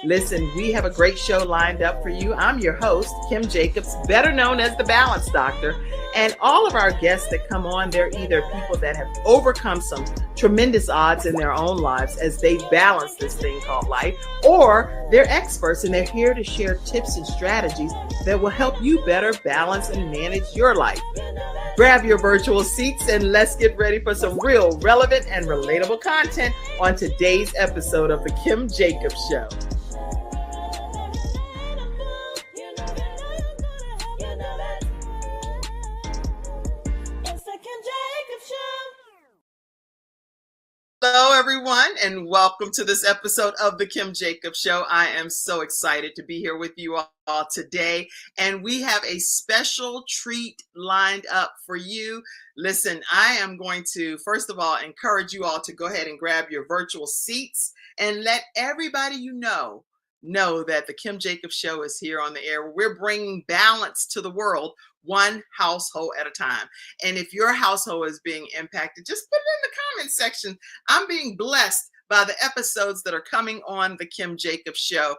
Listen, we have a great show lined up for you. I'm your host, Kim Jacobs, better known as the Balance Doctor. And all of our guests that come on, they're either people that have overcome some tremendous odds in their own lives as they balance this thing called life, or they're experts and they're here to share tips and strategies that will help you better balance and manage your life. Grab your virtual seats and let's get ready for some real relevant and relatable content on today's episode of The Kim Jacobs Show. Hello, everyone, and welcome to this episode of The Kim Jacobs Show. I am so excited to be here with you all today, and we have a special treat lined up for you. Listen, I am going to, first of all, encourage you all to go ahead and grab your virtual seats and let everybody you know that The Kim Jacobs Show is here on the air. We're bringing balance to the world, one household at a time. And if your household is being impacted, just put it in the comment section. I'm being blessed by the episodes that are coming on The Kim Jacobs Show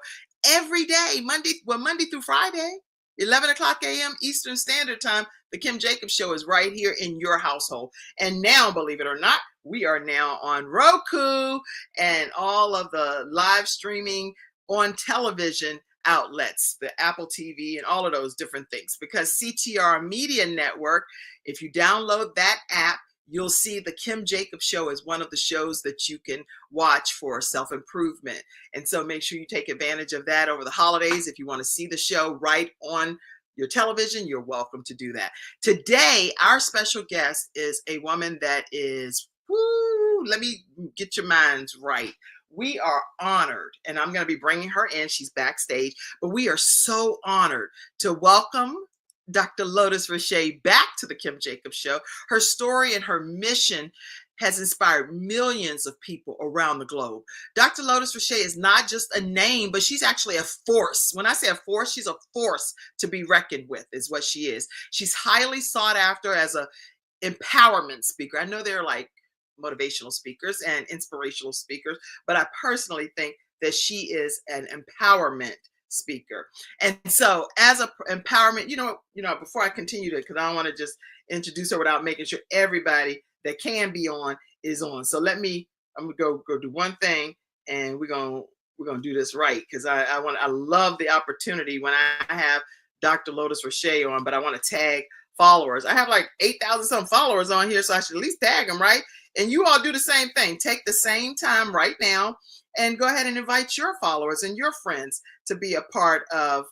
every day, Monday through Friday, 11 o'clock a.m. Eastern Standard Time. The Kim Jacobs Show is right here in your household. And now, believe it or not, we are now on Roku and all of the live streaming on television outlets, the Apple TV and all of those different things, because CTR Media Network, if you download that app, you'll see The Kim Jacobs Show is one of the shows that you can watch for self-improvement. And so make sure you take advantage of that over the holidays. If you want to see the show right on your television, you're welcome to do that. Today, our special guest is a woman that is, let me get your minds right. We are honored, and I'm going to be bringing her in. She's backstage, but we are so honored to welcome Dr. Lotus Riché back to the Kim Jacobs Show. Her story and her mission has inspired millions of people around the globe. Dr. Lotus Riché is not just a name, but she's actually a force. When I say a force, she's a force to be reckoned with, is what she is. She's highly sought after as an empowerment speaker. I know they're like motivational speakers and inspirational speakers, but I personally think that she is an empowerment speaker. And so as a empowerment, before I continue to, because I don't want to just introduce her without making sure everybody that can be on is on. So I'm gonna go do one thing, and we're gonna do this right, because I love the opportunity when I have Dr. Lotus Riché on, but I want to tag followers. I have like 8,000 some followers on here, so I should at least tag them, right? And you all do the same thing. Take the same time right now and go ahead and invite your followers and your friends to be a part of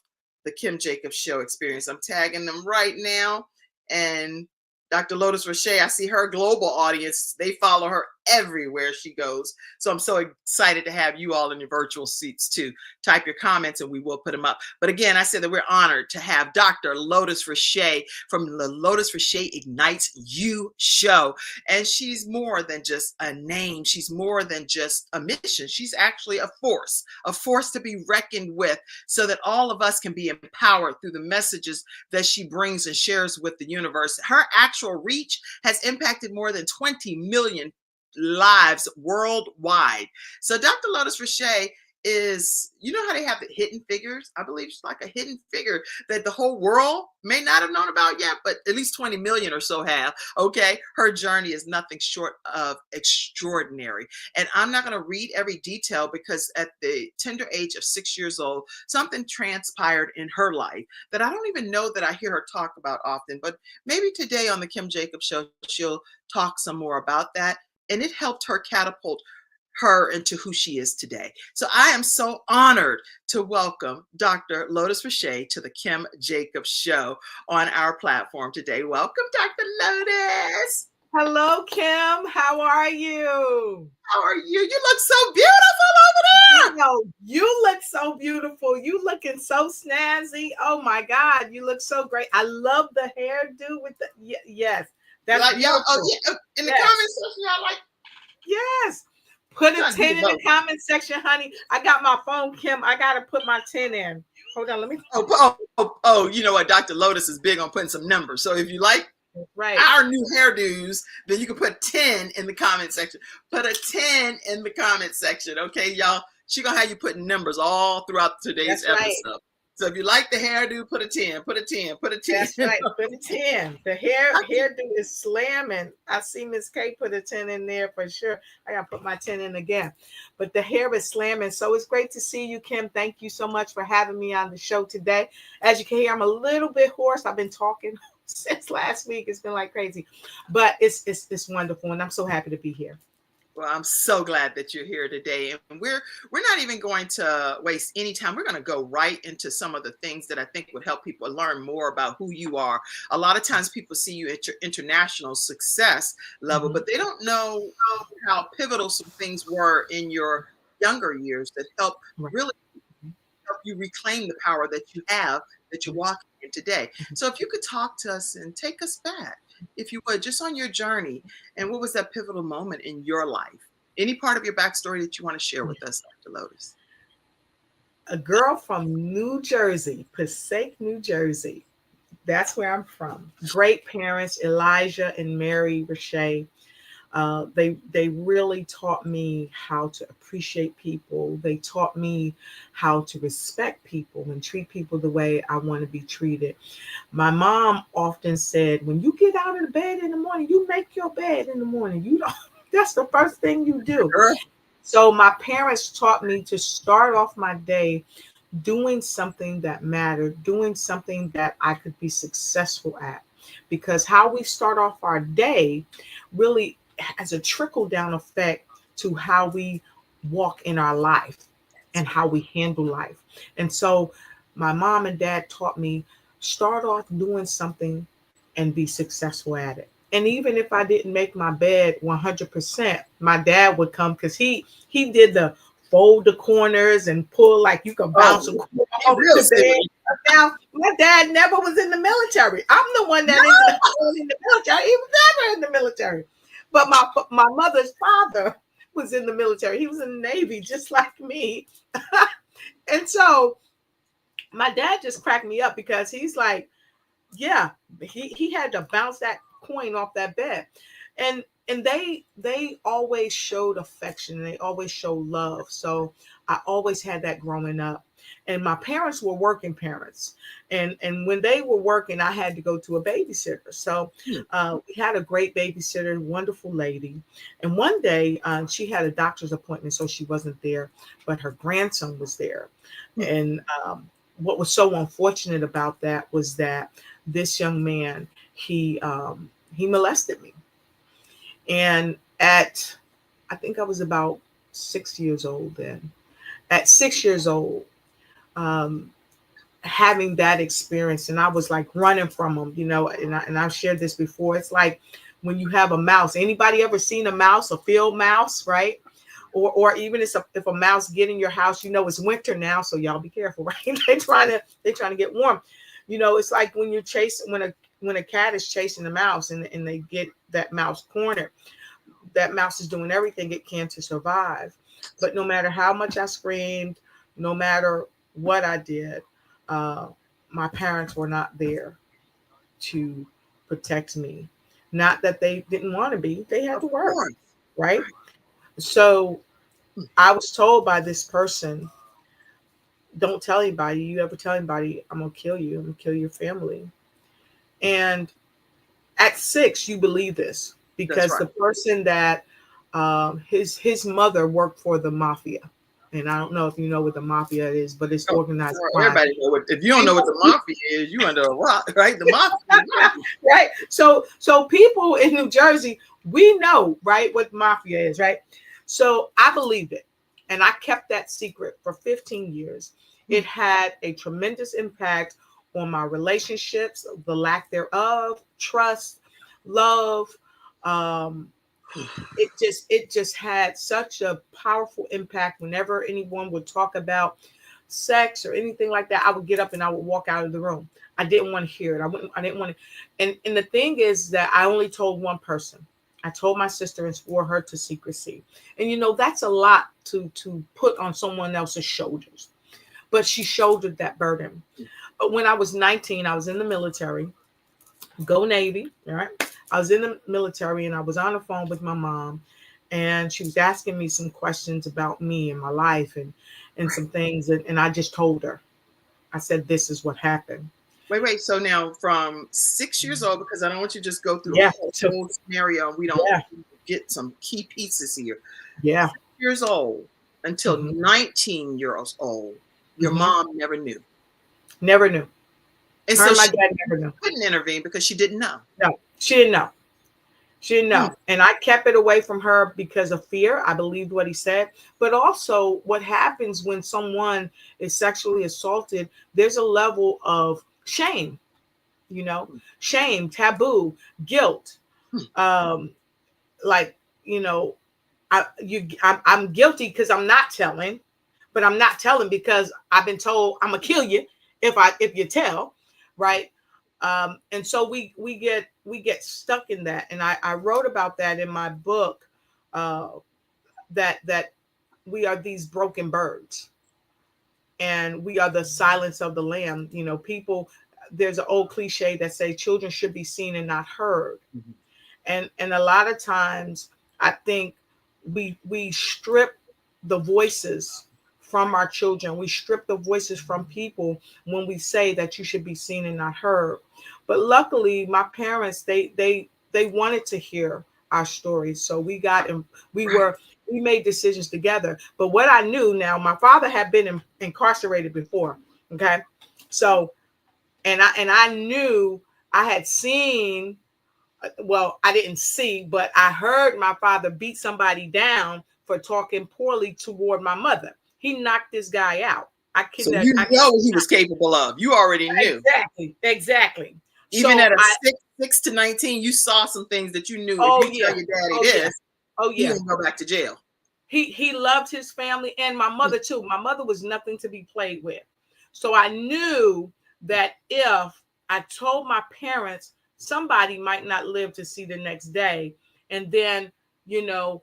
the Kim Jacobs Show experience. I'm tagging them right now. And Dr. Lotus Riché, I see her global audience. They follow her everywhere she goes. So I'm so excited to have you all in your virtual seats too. Type your comments and we will put them up. But again, I said that we're honored to have Dr. Lotus Riché from the Lotus Riché Ignites You show. And she's more than just a name. She's more than just a mission. She's actually a force to be reckoned with, so that all of us can be empowered through the messages that she brings and shares with the universe. Her actual reach has impacted more than 20 million lives worldwide. So Dr. Lotus Riché is, you know how they have the hidden figures? I believe she's like a hidden figure that the whole world may not have known about yet, but at least 20 million or so have. Okay. Her journey is nothing short of extraordinary. And I'm not going to read every detail, because at the tender age of 6 years old, something transpired in her life that I don't even know that I hear her talk about often, but maybe today on the Kim Jacobs Show, she'll talk some more about that. And it helped her catapult her into who she is today. So I am so honored to welcome Dr. Lotus Riché to the Kim Jacobs Show on our platform today. Welcome, Dr. Lotus. Hello, Kim. How are you? How are you? You look so beautiful over there. You look so beautiful. You looking so snazzy. Oh my God, you look so great. I love the hairdo with the yes. That's like, y'all, in the comment section, y'all like. Yes. Put a 10 in the comment section, honey. I got my phone, Kim. I got to put my 10 in. Hold on, let me. You know what? Dr. Lotus is big on putting some numbers. So if you like our new hairdos, then you can put 10 in the comment section. Put a 10 in the comment section. Okay, y'all. She's gonna have you putting numbers all throughout today's That's right. episode. So if you like the hairdo, put a 10, put a 10, put a 10. That's right. Put a 10. The hairdo is slamming. I see Miss K put a 10 in there for sure. I gotta put my 10 in again. But the hair is slamming. So it's great to see you, Kim. Thank you so much for having me on the show today. As you can hear, I'm a little bit hoarse. I've been talking since last week. It's been like crazy. But it's wonderful, and I'm so happy to be here. Well, I'm so glad that you're here today, and we're not even going to waste any time. We're going to go right into some of the things that I think would help people learn more about who you are. A lot of times people see you at your international success level, but they don't know how pivotal some things were in your younger years that help really help you reclaim the power that you have, that you're walking in today. So if you could talk to us and take us back, if you would, just on your journey, and what was that pivotal moment in your life? Any part of your backstory that you want to share with us, Dr. Lotus? A girl from New Jersey, Passaic, New Jersey. That's where I'm from. Great parents, Elijah and Mary Riché. They really taught me how to appreciate people. They taught me how to respect people and treat people the way I want to be treated. My mom often said, when you get out of the bed in the morning, you make your bed in the morning. You don't, that's the first thing you do. So my parents taught me to start off my day doing something that mattered, doing something that I could be successful at. Because how we start off our day really has a trickle down effect to how we walk in our life and how we handle life. And so my mom and dad taught me, start off doing something and be successful at it. And even if I didn't make my bed 100%, my dad would come, because he did the fold the corners and pull, like you can bounce a corner off the bed. Now, my dad never was in the military. I'm the one that is in the military. He was never in the military. But my mother's father was in the military. He was in the Navy, just like me. And so my dad just cracked me up, because he's like, yeah, he had to bounce that coin off that bed. And they always showed affection, and they always showed love. So I always had that growing up. And my parents were working parents. And when they were working, I had to go to a babysitter. So we had a great babysitter, wonderful lady. And one day she had a doctor's appointment, so she wasn't there, but her grandson was there. And what was so unfortunate about that was that this young man, he molested me. And I think I was about 6 years old then. At 6 years old, having that experience, and I was like running from him, and I've shared this before. It's like when you have a mouse. Anybody ever seen a mouse, a field mouse, right? Or even if a mouse get in your house, it's winter now, so y'all be careful, right? They're trying to get warm. It's like when you're chasing, when a cat is chasing a mouse and they get that mouse cornered, that mouse is doing everything it can to survive. But no matter how much I screamed, no matter what I did, my parents were not there to protect me. Not that they didn't want to be, they had to work, right? So I was told by this person, don't tell anybody. You ever tell anybody, I'm going to kill you. I'm going to kill your family. And at 6, you believe this, because the person that his mother worked for the mafia. And I don't know if you know what the mafia is, but it's organized crime. Everybody know what. If you don't know what the mafia is, you under a rock, right? The mafia, right? So people in New Jersey, we know, right, what mafia is, right? So I believed it, and I kept that secret for 15 years. It had a tremendous impact on my relationships, the lack thereof, trust, love. It just had such a powerful impact. Whenever anyone would talk about sex or anything like that, I would get up and I would walk out of the room. I didn't want to hear it. I didn't want to. And the thing is that I only told one person. I told my sister and swore her to secrecy. And that's a lot to put on someone else's shoulders. But she shouldered that burden. But when I was 19, I was in the military. Go Navy, all right? I was in the military, and I was on the phone with my mom, and she was asking me some questions about me and my life and some things, and I just told her. I said, "This is what happened." Wait. So now from 6 years old, because I don't want you to just go through the Yeah, to, whole scenario. We don't yeah, get some key pieces here. yeah. 6 years old until Hmm. 19 years old, your Hmm. mom never knew. Never knew. And Her so and my she dad never knew. couldn't intervene because she didn't know. No, she didn't know. She didn't Hmm. know. And I kept it away from her because of fear. I believed what he said. But also, what happens when someone is sexually assaulted, there's a level of shame, you know, shame, taboo, guilt. Hmm. Um, like, you know, I'm guilty because I'm not telling, but I'm not telling because I've been told I'm gonna kill you if you tell, right? And so we get stuck in that, and I wrote about that in my book, uh, that we are these broken birds, and we are the silence of the lamb. You know, people. There's an old cliche that say children should be seen and not heard, Mhm. and a lot of times I think we strip the voices from our children. We strip the voices from people when we say that you should be seen and not heard. But luckily my parents, they wanted to hear our stories, so we got and we Right. were we made decisions together. But what I knew, now my father had been incarcerated before, okay? So and I knew, I had seen, well, I didn't see, but I heard my father beat somebody down for talking poorly toward my mother. He knocked this guy out. I So kidnapped. you know what he was capable of. You already knew. Exactly, exactly. Even So at a I, 6 to 19, you saw some things that you knew. If oh you tell yeah, your daddy oh yeah, this, oh he yeah. ain't go back to jail. He loved his family and my Hmm. mother too. My mother was nothing to be played with. So I knew that if I told my parents, somebody might not live to see the next day, and then, you know,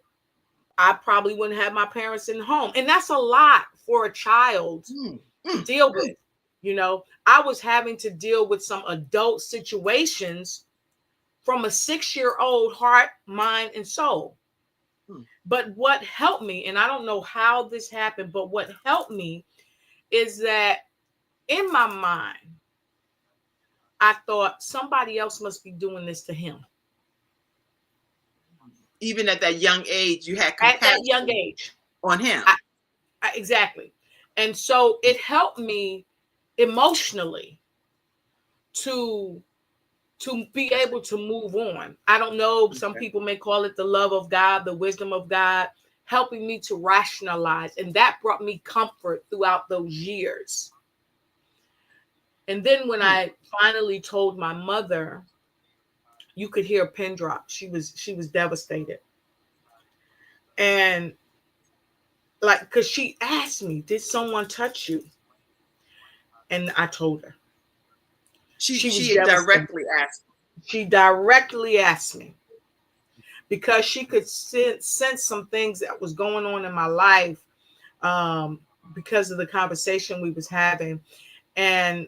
I probably wouldn't have my parents in home. And that's a lot for a child Hmm. to Hmm. deal with. You know, I was having to deal with some adult situations from a 6-year old heart, mind, and soul. Hmm. But what helped me, and I don't know how this happened, but what helped me is that in my mind, I thought somebody else must be doing this to him Even at that young age, you had at that young compassion age. on him. Exactly. And so it helped me emotionally to be able to move on. I don't know, some Okay. people may call it the love of God, the wisdom of God, helping me to rationalize, and that brought me comfort throughout those years. And then when Hmm. I finally told my mother, you could hear a pin drop. She was devastated. And like, cuz she asked me, "Did someone touch you?" And I told her. She was She had devastated. directly asked. She directly asked me because she could sense some things that was going on in my life, um, because of the conversation we was having. And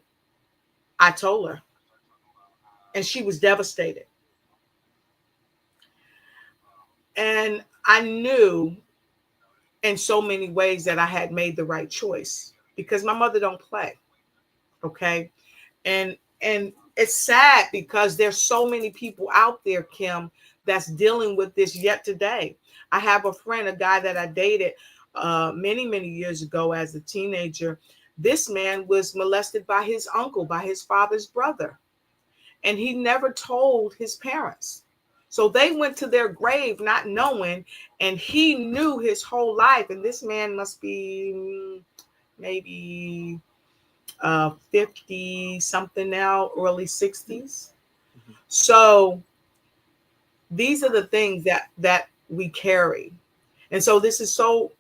I told her, and she was devastated. And I knew in so many ways that I had made the right choice because my mother don't play. Okay. And it's sad because there's so many people out there, Kim, that's dealing with this yet today. I have a friend, a guy that I dated many years ago as a teenager. This man was molested by his uncle, by his father's brother, and he never told his parents. So they went to their grave not knowing, and he knew his whole life. And this man must be maybe 50 something now, early 60s. Mhm. So these are the things that we carry. And so this is so,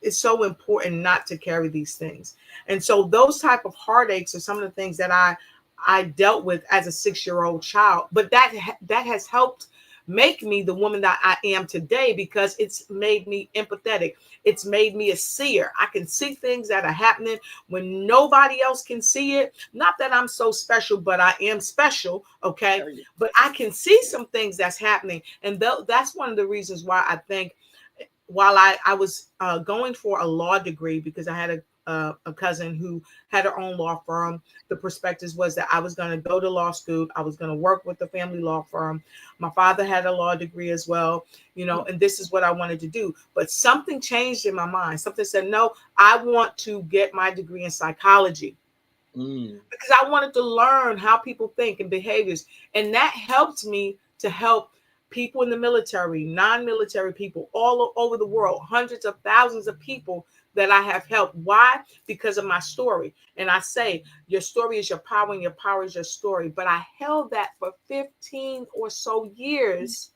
it's so important not to carry these things. And so those type of heartaches are some of the things that I dealt with as a 6-year old child. But that has helped make me the woman that I am today because it's made me empathetic. It's made me a seer. I can see things that are happening when nobody else can see it. Not that I'm so special, but I am special, okay? Tell you. But I can see some things that's happening. And that's one of the reasons why I think while I was going for a law degree, because I had a cousin who had her own law firm. The perspective was that I was going to go to law school. I was going to work with the family law firm. My father had a law degree as well, and this is what I wanted to do. But something changed in my mind. Something said, no, I want to get my degree in psychology. Because I wanted to learn how people think and behaviors. And that helped me to help people in the military, non-military people all over the world, hundreds of thousands of people that I have helped. Why? Because of my story. And I say, your story is your power and your power is your story. But I held that for 15 or so years.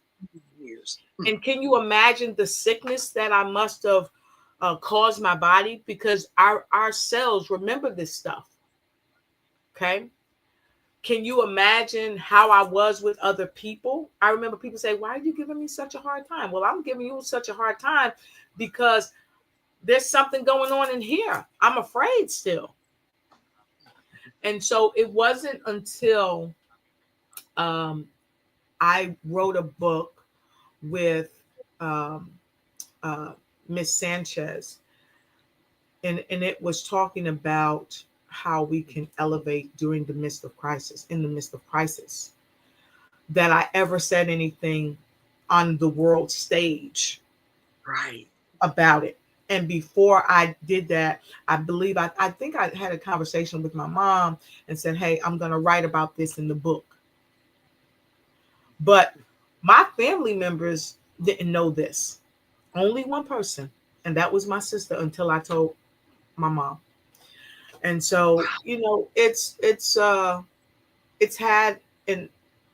And can you imagine the sickness that I must have caused my body? Because our cells remember this stuff. Okay. Can you imagine how I was with other people? I remember people say, why are you giving me such a hard time? Well, I'm giving you such a hard time because there's something going on in here. I'm afraid still. And so it wasn't until I wrote a book with Miss Sanchez, and it was talking about how we can elevate during the midst of crisis, in the midst of crisis, that I ever said anything on the world stage about it. And before I did that, I believe I think I had a conversation with my mom and said, hey, I'm going to write about this in the book. But my family members didn't know this. Only one person, and that was my sister, until I told my mom. And so, it's had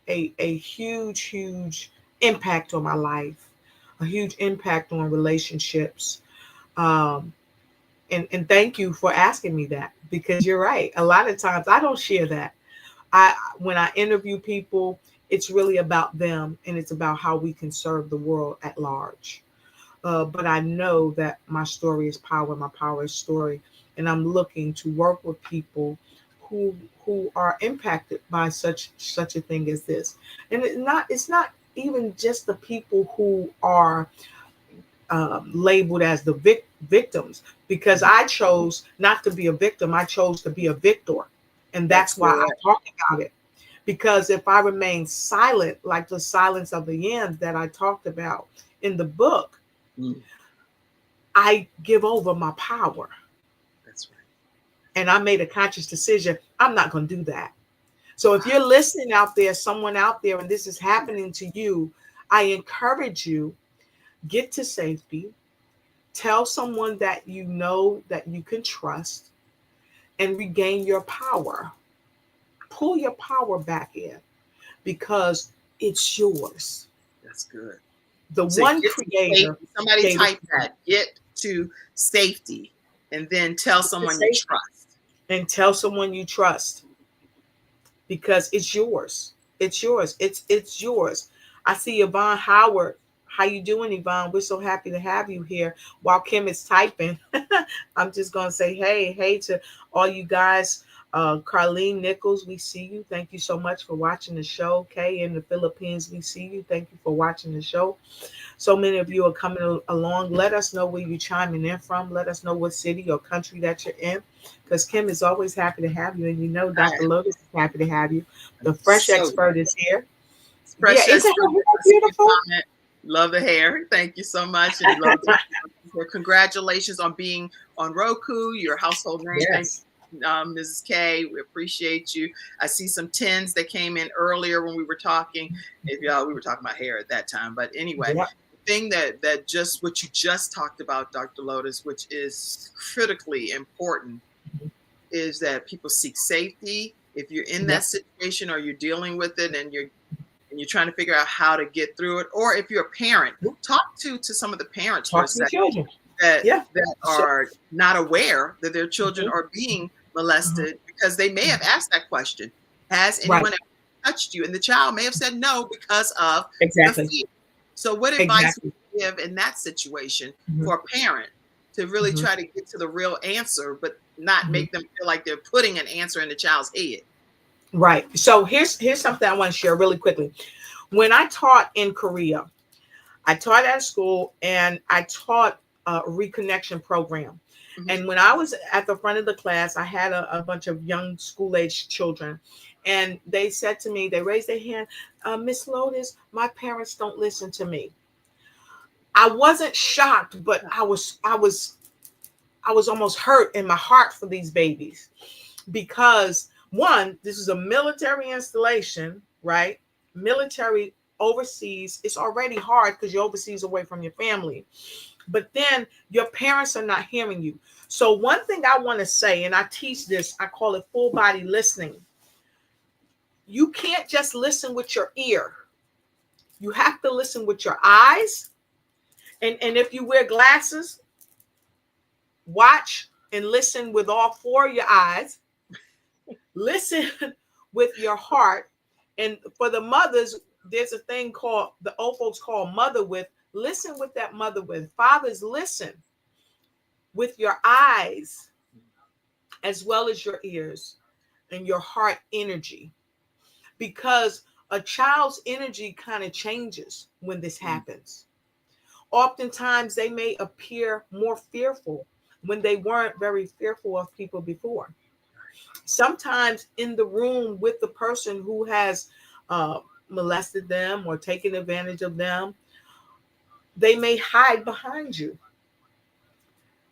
a huge impact on my life, a huge impact on relationships. And thank you for asking me that, because you're right. A lot of times I don't share that. When I interview people, it's really about them, and it's about how we can serve the world at large. But I know that my story is power, my power is story, and I'm looking to work with people who are impacted by such a thing as this. And it's not even just the people who are labeled as the victims, because I chose not to be a victim. I chose to be a victor. And that's why I talk about it. Because if I remain silent, like the silence of the yams that I talked about in the book, I give over my power. That's right. And I made a conscious decision. I'm not going to do that. So if you're listening out there, someone out there, and this is happening to you, I encourage you, get to safety. Tell someone that you know that you can trust, and regain your power. Pull your power back in, because it's yours. That's good. The one creator. Somebody type that. Get to safety, and then tell someone you trust. And tell someone you trust, because it's yours. It's yours. It's yours. I see Yvonne Howard. How you doing, Yvonne? We're so happy to have you here. While Kim is typing, I'm just going to say hey to all you guys. Carlene Nichols, we see you. Thank you so much for watching the show. Kay in the Philippines, we see you. Thank you for watching the show. So many of you are coming along. Let us know where you're chiming in from. Let us know what city or country that you're in, because Kim is always happy to have you. And Dr. Lotus is happy to have you. The fresh expert is here. Fresh isn't it beautiful? Love the hair. Thank you so much. And congratulations on being on Roku, your household name. Yes. Mrs. K, we appreciate you. I see some 10s that came in earlier when we were talking. We were talking about hair at that time. But anyway, the thing that just what you just talked about, Dr. Lotus, which is critically important, is that people seek safety. If you're in that situation, or you're dealing with it, and you're trying to figure out how to get through it, or if you're a parent, talk to some of the parents for a second that are not aware that their children are being molested, because they may have asked that question: has anyone ever touched you? And the child may have said no because of the fear. So what advice would you give in that situation for a parent to really try to get to the real answer, but not make them feel like they're putting an answer in the child's head? Right. So here's something I want to share really quickly. When I taught in Korea, I taught at a school, and I taught a reconnection program. Hmm. And when I was at the front of the class, I had a bunch of young school age children. And they said to me, they raised their hand, Miss Lotus, my parents don't listen to me. I wasn't shocked, but I was almost hurt in my heart for these babies, because one, this is a military installation, right? Military overseas. It's already hard because you're overseas away from your family. But then your parents are not hearing you. So one thing I want to say, and I teach this, I call it full body listening. You can't just listen with your ear. You have to listen with your eyes. And if you wear glasses, watch and listen with all four of your eyes. Listen with your heart. And for the mothers, there's a thing called, the old folks call mother with. Listen with that mother with. Fathers, listen with your eyes as well as your ears and your heart energy, because a child's energy kind of changes when this happens. Oftentimes they may appear more fearful when they weren't very fearful of people before. Sometimes in the room with the person who has uh, molested them or taken advantage of them, they may hide behind you.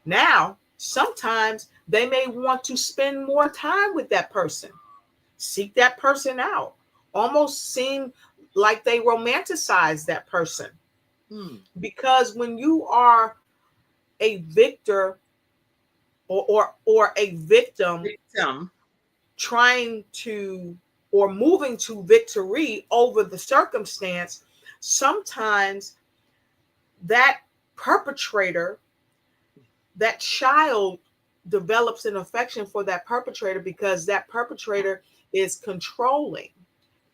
Now, sometimes they may want to spend more time with that person, seek that person out, almost seem like they romanticize that person. Hmm. Because when you are a victor, or a victim Victim. trying to, or moving to victory over the circumstance, sometimes that perpetrator, that child develops an affection for that perpetrator, because that perpetrator is controlling,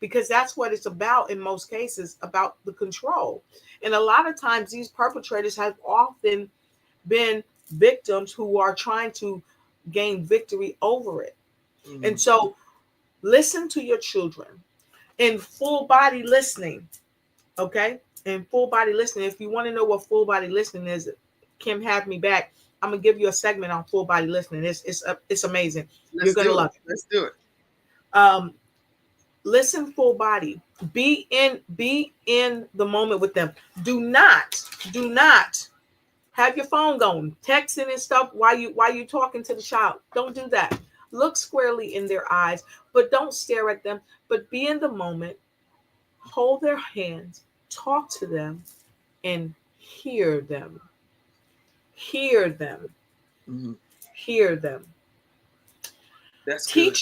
because that's what it's about in most cases, about the control. And a lot of times these perpetrators have often been victims who are trying to gain victory over it. Hmm. And so listen to your children in full body listening. Okay, in full body listening. If you want to know what full body listening is, Kim, have me back. I'm gonna give you a segment on full body listening. It's amazing. You're Let's gonna do it. love it. Let's do it. Um, listen full body. Be in the moment with them. Do not have your phone going, texting and stuff while you talking to the child. Don't do that. Look squarely in their eyes, but don't stare at them. But be in the moment. Hold their hands. Talk to them and hear them. Hear them. Hmm. Hear them. That's good.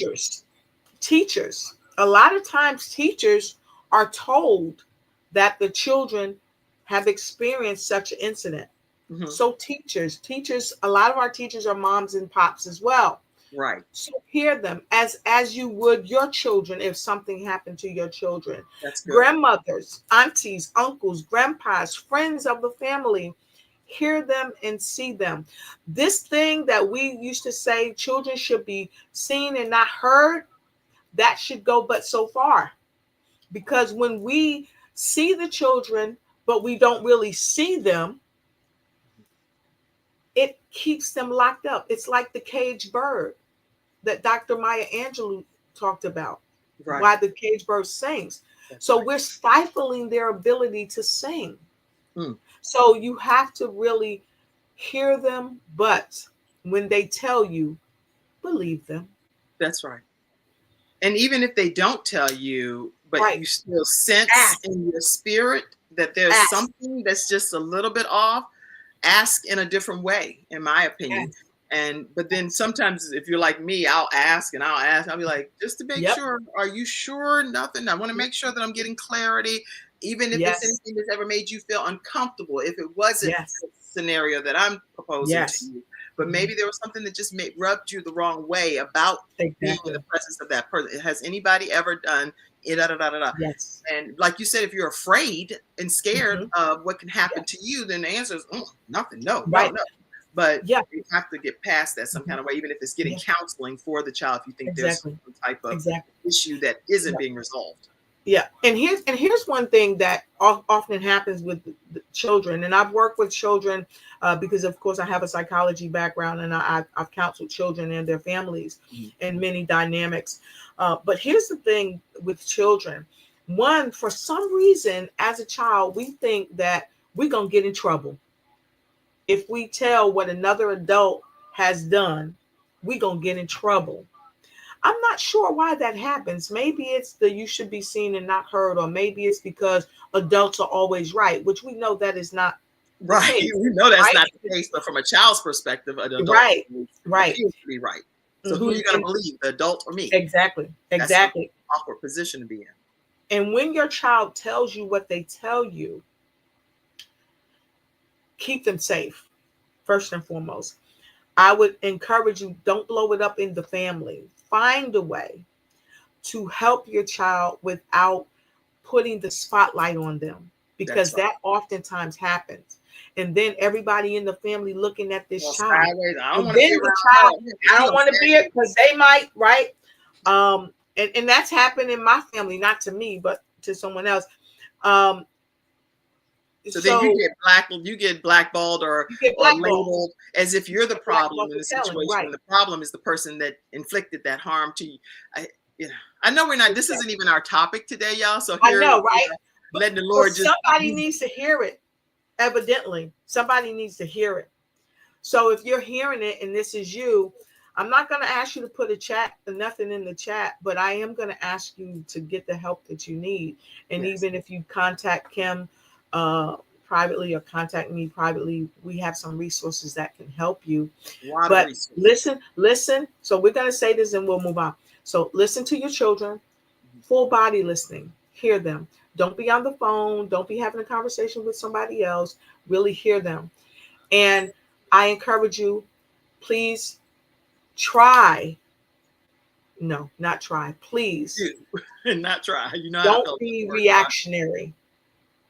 Teachers. A lot of times, teachers are told that the children have experienced such an incident. Hmm. So, teachers, a lot of our teachers are moms and pops as well. Right. So hear them as you would your children if something happened to your children. That's good. Grandmothers, aunties, uncles, grandpas, friends of the family, hear them and see them. This thing that we used to say children should be seen and not heard, that should go but so far. Because when we see the children but we don't really see them, it keeps them locked up. It's like the caged bird that Dr. Maya Angelou talked about, Right. why the cage bird sings. That's So right. we're stifling their ability to sing. Hmm. So you have to really hear them, but when they tell you, believe them. That's right. And even if they don't tell you, but Right. you still sense Ask, in your spirit that there's ask, something that's just a little bit off, ask in a different way, in my opinion. ask, And but then ask. sometimes if you're like me, I'll ask and I'll ask. I'll be like, just to make Yep. sure, are you sure? Nothing. I want to make sure that I'm getting clarity, even if it's Yes. anything that's ever made you feel uncomfortable. If it wasn't Yes. the scenario that I'm proposing to Yes. you, but Mhm. maybe there was something that just rubbed you the wrong way about being in the Exactly. presence of that person. Has anybody ever done it? Da, da, da, da, da. Yes. And like you said, if you're afraid and scared Hmm. of what can happen Yeah. to you, then the answer is nothing. No, no, Right. no. But Yeah. you have to get past that some Mhm. kind of way, even if it's getting Yeah. counseling for the child if you think there's Exactly. some type of Exactly. issue that isn't Yeah. being resolved. Yeah, and here's one thing that often happens with the children, and I've worked with children because, of course, I have a psychology background, and I've counseled children and their families Mhm. in many dynamics. But here's the thing with children: one, for some reason, as a child, we think that we're gonna get in trouble if we tell what another adult has done. We're gonna get in trouble. I'm not sure why that happens. Maybe it's the you should be seen and not heard, or maybe it's because adults are always right, which we know that is not the Right. case, We know that's right? not the case, but from a child's perspective, an adult Right, right. appears to be right. So who are Hmm. you going to And believe, the adult or me? exactly, That's an exactly. awkward position to be in. And when your child tells you what they tell you, keep them safe, first and foremost. I would encourage you, don't blow it up in the family. Find a way to help your child without putting the spotlight on them, That's because right. that oftentimes happens. And then everybody in the family looking at this Well, child. sideways. I don't And want to be then the around child, her. I She don't want to upset. be it because they might, right? And that's happened in my family, not to me, but to someone else. Um, So then so you get blackballed you get or blackballed. labeled as if you're You the get blackballed problem in for the telling, situation right? when the problem is the person that inflicted that harm to you. I, yeah, I know we're not. This isn't even our topic today, y'all. So I here, know, right? letting the But Lord just. somebody needs to hear it. Evidently, somebody needs to hear it. So if you're hearing it and this is you, I'm not going to ask you to put nothing in the chat, but I am going to ask you to get the help that you need. And Yes, even if you contact Kim uh, privately or contact me privately, we have some resources that can help you. a lot of But resources. listen. So we're going to say this and we'll move on. So listen to your children, full body listening, hear them. Don't be on the phone. Don't be having a conversation with somebody else. Really hear them. And I encourage you, please try. No, not try. Please Do and not try. You know how I don't felt about the be word try. reactionary.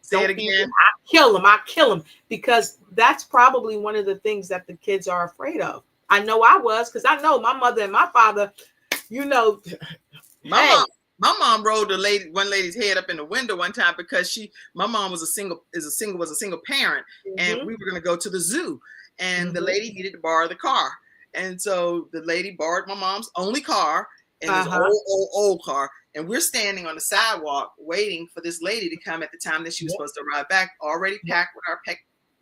Say it Don't be, again. I kill them. I kill them. Because that's probably one of the things that the kids are afraid of. I know I was, because I know my mother and my father, you know, My hey, mom, my mom rolled one lady's head up in the window one time because my mom was a single parent, and mm-hmm, we were going to go to the zoo, and the mm-hmm, lady needed to borrow the car, and so the lady borrowed my mom's only car, and this uh-huh, old car, and we're standing on the sidewalk waiting for this lady to come at the time that she was yep, supposed to arrive back, already yep, packed with our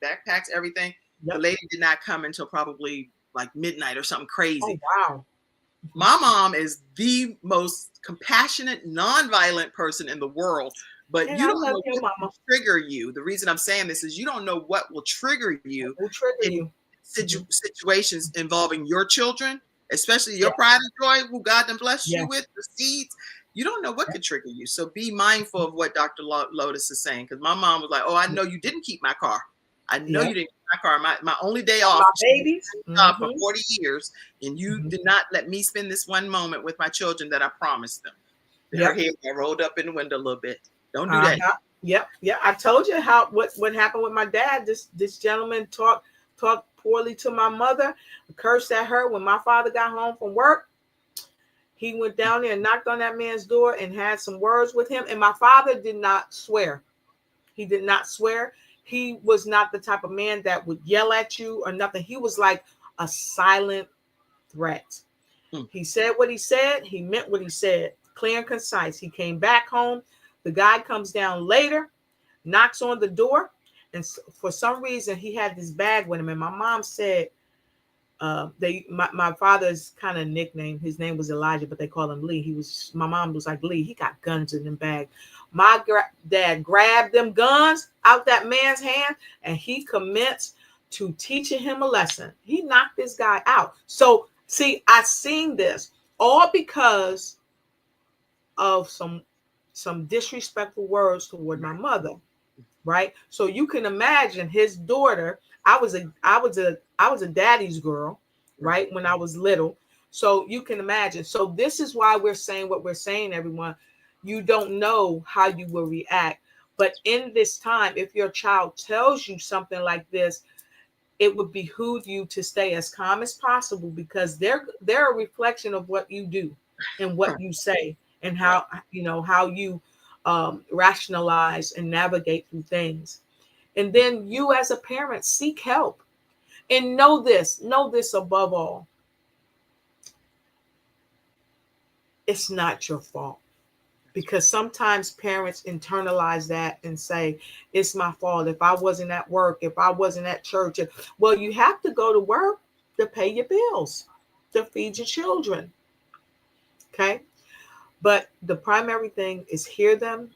backpacks, everything. The yep. lady did not come until probably like midnight or something Oh, crazy. wow. My mom is the most compassionate, nonviolent person in the world, but And you I don't love know your what will mama. trigger you. The reason I'm saying this is you don't know what will trigger you Will trigger in you. Mm-hmm. situations involving your children, especially your Yes, pride and joy, who God done blessed you yes. with, the seeds. You don't know what could trigger you. So be mindful of what Dr. Lotus is saying. Because my mom was like, "Oh, I know you didn't keep my car. I know you Yep. didn't keep my car. My only day My off, babies. job for Mm-hmm. 40 years, and you Mm-hmm. did not let me spend this one moment with my children that I promised them." Her Yep. head got rolled up in the window a little bit. Don't do that. Uh-huh. Yep. Yeah. I told you how what happened with my dad. This gentleman talked poorly to my mother, cursed at her. When my father got home from work, he went down there and knocked on that man's door and had some words with him. And my father did not swear. He did not swear. He was not the type of man that would yell at you or nothing. He was like a silent threat. Hmm. He said what he said. He meant what he said. Clear and concise. He came back home. The guy comes down later, knocks on the door, and for some reason he had this bag with him. And my mom said, my father's kind of nickname. His name was Elijah, but they call him Lee. My mom was like, Lee, he got guns in them bag. My dad grabbed them guns out that man's hand, and he commenced to teaching him a lesson. He knocked this guy out. So see, I seen this all because of some disrespectful words toward my mother, right? So you can imagine his daughter. I was a daddy's girl, Right. right? When I was little. So you can imagine. So this is why we're saying what we're saying, everyone. You don't know how you will react. But in this time, if your child tells you something like this, it would behoove you to stay as calm as possible, because they're a reflection of what you do and what you say, and Right. how you rationalize and navigate through things. And then you as a parent seek help, and know this above all, it's not your fault. Because sometimes parents internalize that and say, it's my fault if I wasn't at work, if I wasn't at church. Well, you have to go to work to pay your bills, to feed your children. Okay. But the primary thing is hear them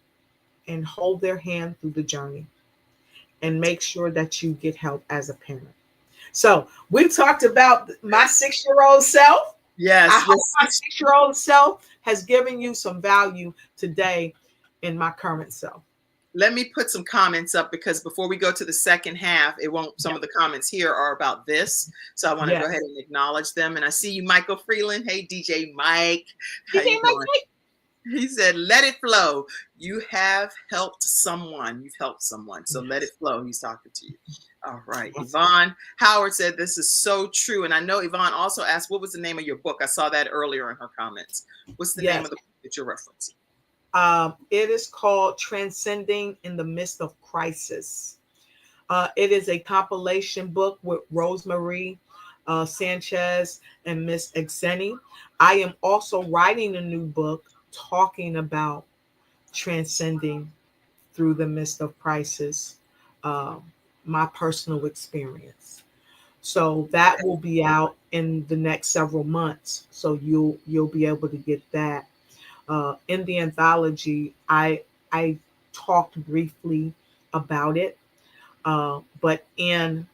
and hold their hand through the journey, and make sure that you get help as a parent. So we talked about my 6-year-old self. I Yes, hope yes. my 6-year-old self has given you some value today in my current self. Let me put some comments up, because before we go to the second half, it won't. Some Yeah. of the comments here are about this, so I want to go ahead Yes. and acknowledge them. And I see you, Michael Freeland. Hey, DJ Mike, how DJ you doing? Mike. He said, "Let it flow. You have helped someone. You've helped someone. So let Yes. it flow." He's talking to you. All right. Yes. Yvonne Howard said, "This is so true." And I know Yvonne also asked, what was the name of your book? I saw that earlier in her comments. What's the name Yes. of the book that you're referencing? It is called Transcending in the Midst of Crisis. It is a compilation book with Rosemary Sanchez and Miss Exeni. I am also writing a new book talking about transcending through the midst of crisis, um, my personal experience. So that will be out in the next several months. So you'll be able to get that. In the anthology, I talked briefly about it, but in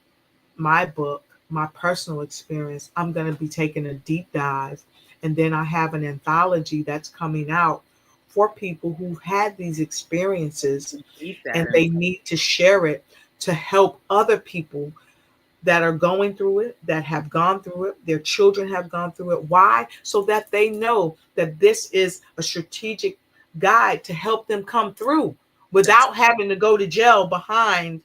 my book, my personal experience, I'm going to be taking a deep dive. And then I have an anthology that's coming out for people who've had these experiences, Read that. and they need to share it to help other people that are going through it, that have gone through it, their children have gone through it. Why? So that they know that this is a strategic guide to help them come through without having to go to jail behind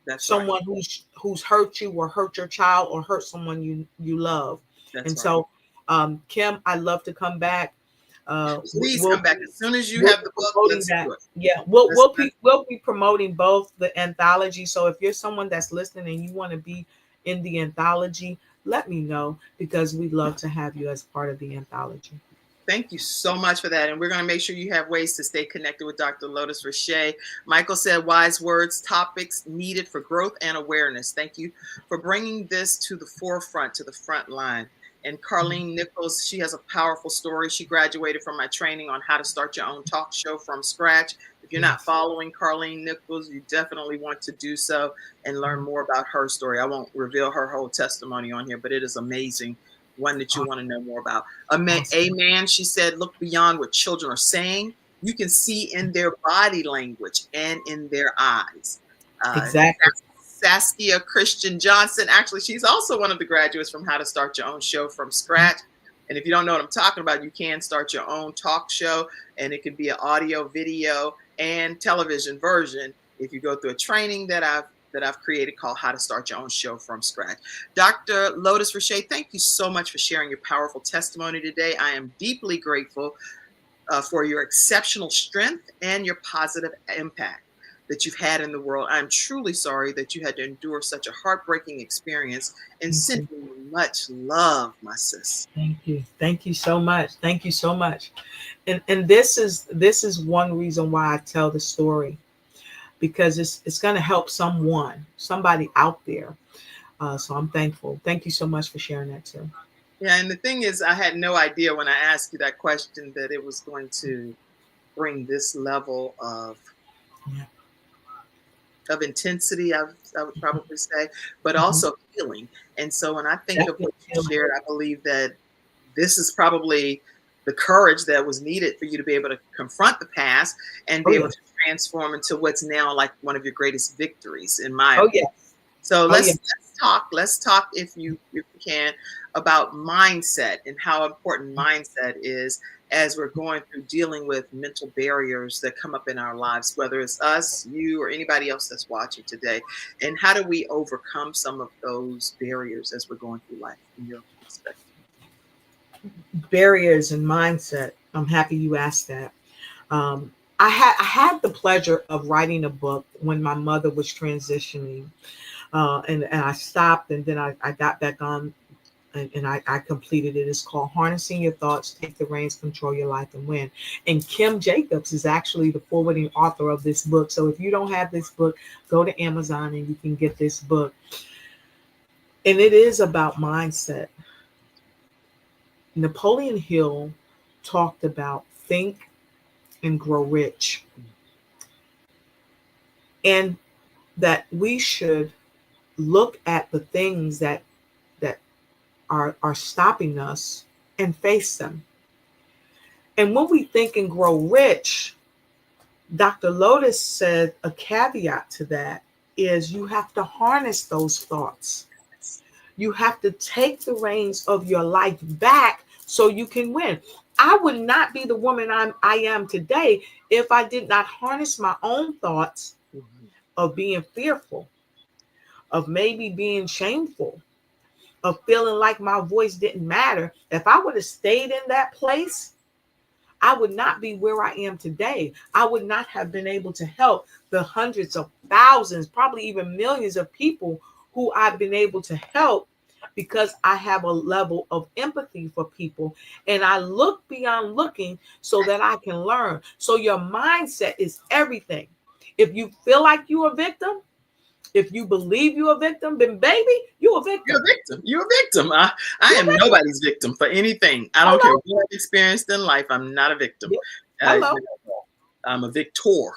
That's right. someone who's hurt you or hurt your child or hurt someone you love. That's And right. so, Kim, I'd love to come back. Please We'll come back as soon as you we'll have be the book. promoting Let's that. do it. Yeah, we'll Let's, we'll be we'll be promoting both the anthology. So if you're someone that's listening and you want to be in the anthology, let me know, because we'd love to have you as part of the anthology. Thank you so much for that. And we're going to make sure you have ways to stay connected with Dr. Lotus Riché. Michael said, wise words, topics needed for growth and awareness. Thank you for bringing this to the forefront, to the front line. And Carlene Nichols, she has a powerful story. She graduated from my training on how to start your own talk show from scratch. If you're not Yes. following Carlene Nichols, you definitely want to do so and learn more about her story. I won't reveal her whole testimony on here, but it is amazing, one that you want to know more about. Awesome. Amen. She said, look beyond what children are saying. You can see in their body language and in their eyes. Uh, Exactly. Saskia Christian Johnson, actually, she's also one of the graduates from How to Start Your Own Show from Scratch. And if you don't know what I'm talking about, you can start your own talk show, and it can be an audio, video, and television version if you go through a training that I've created called How to Start Your Own Show from Scratch. Dr. Lotus Riché, thank you so much for sharing your powerful testimony today. I am deeply grateful for your exceptional strength and your positive impact that you've had in the world. I'm truly sorry that you had to endure such a heartbreaking experience, and Thank you. sending you much love, my sis. Thank you. Thank you so much. Thank you so much. And this is one reason why I tell the story, because it's going to help somebody out there. So I'm thankful. Thank you so much for sharing that too. Yeah, and the thing is, I had no idea when I asked you that question that it was going to bring this level Yeah. of intensity, I would probably say, but Mhm. also healing. And so when I think of Definitely what you healing. shared, I believe that this is probably the courage that was needed for you to be able to confront the past and Oh be able yes. to transform into what's now like one of your greatest victories, in my Oh opinion. yes. So Oh yes. let's talk if you can, about mindset and how important mindset is as we're going through dealing with mental barriers that come up in our lives, whether it's us, you, or anybody else that's watching today. And how do we overcome some of those barriers as we're going through life in your perspective? Barriers and mindset. I'm happy you asked that. I had the pleasure of writing a book when my mother was transitioning, and I stopped, and then I got back on, and I completed it. It's called Harnessing Your Thoughts, Take the Reins, Control Your Life, and Win. And Kim Jacobs is actually the forwarding author of this book. So if you don't have this book, go to Amazon and you can get this book. And it is about mindset. Napoleon Hill talked about think and grow rich, and that we should look at the things that are stopping us and face them. And when we think and grow rich, Dr. Lotus said a caveat to that is you have to harness those thoughts. You have to take the reins of your life back so you can win. I would not be the woman I am today if I did not harness my own thoughts of being fearful, of maybe being shameful, of feeling like my voice didn't matter. If I would have stayed in that place, I would not be where I am today. I would not have been able to help the hundreds of thousands, probably even millions of people who I've been able to help, because I have a level of empathy for people and I look beyond looking so that I can learn. So your mindset is everything. If you feel like you're a victim, if you believe you're a victim, then baby, you're a victim. You're a victim. You're a victim. I am nobody's victim for anything. I don't Hello. care what I've experienced in life. I'm not a victim. Yep. Uh, Hello. I'm a victor,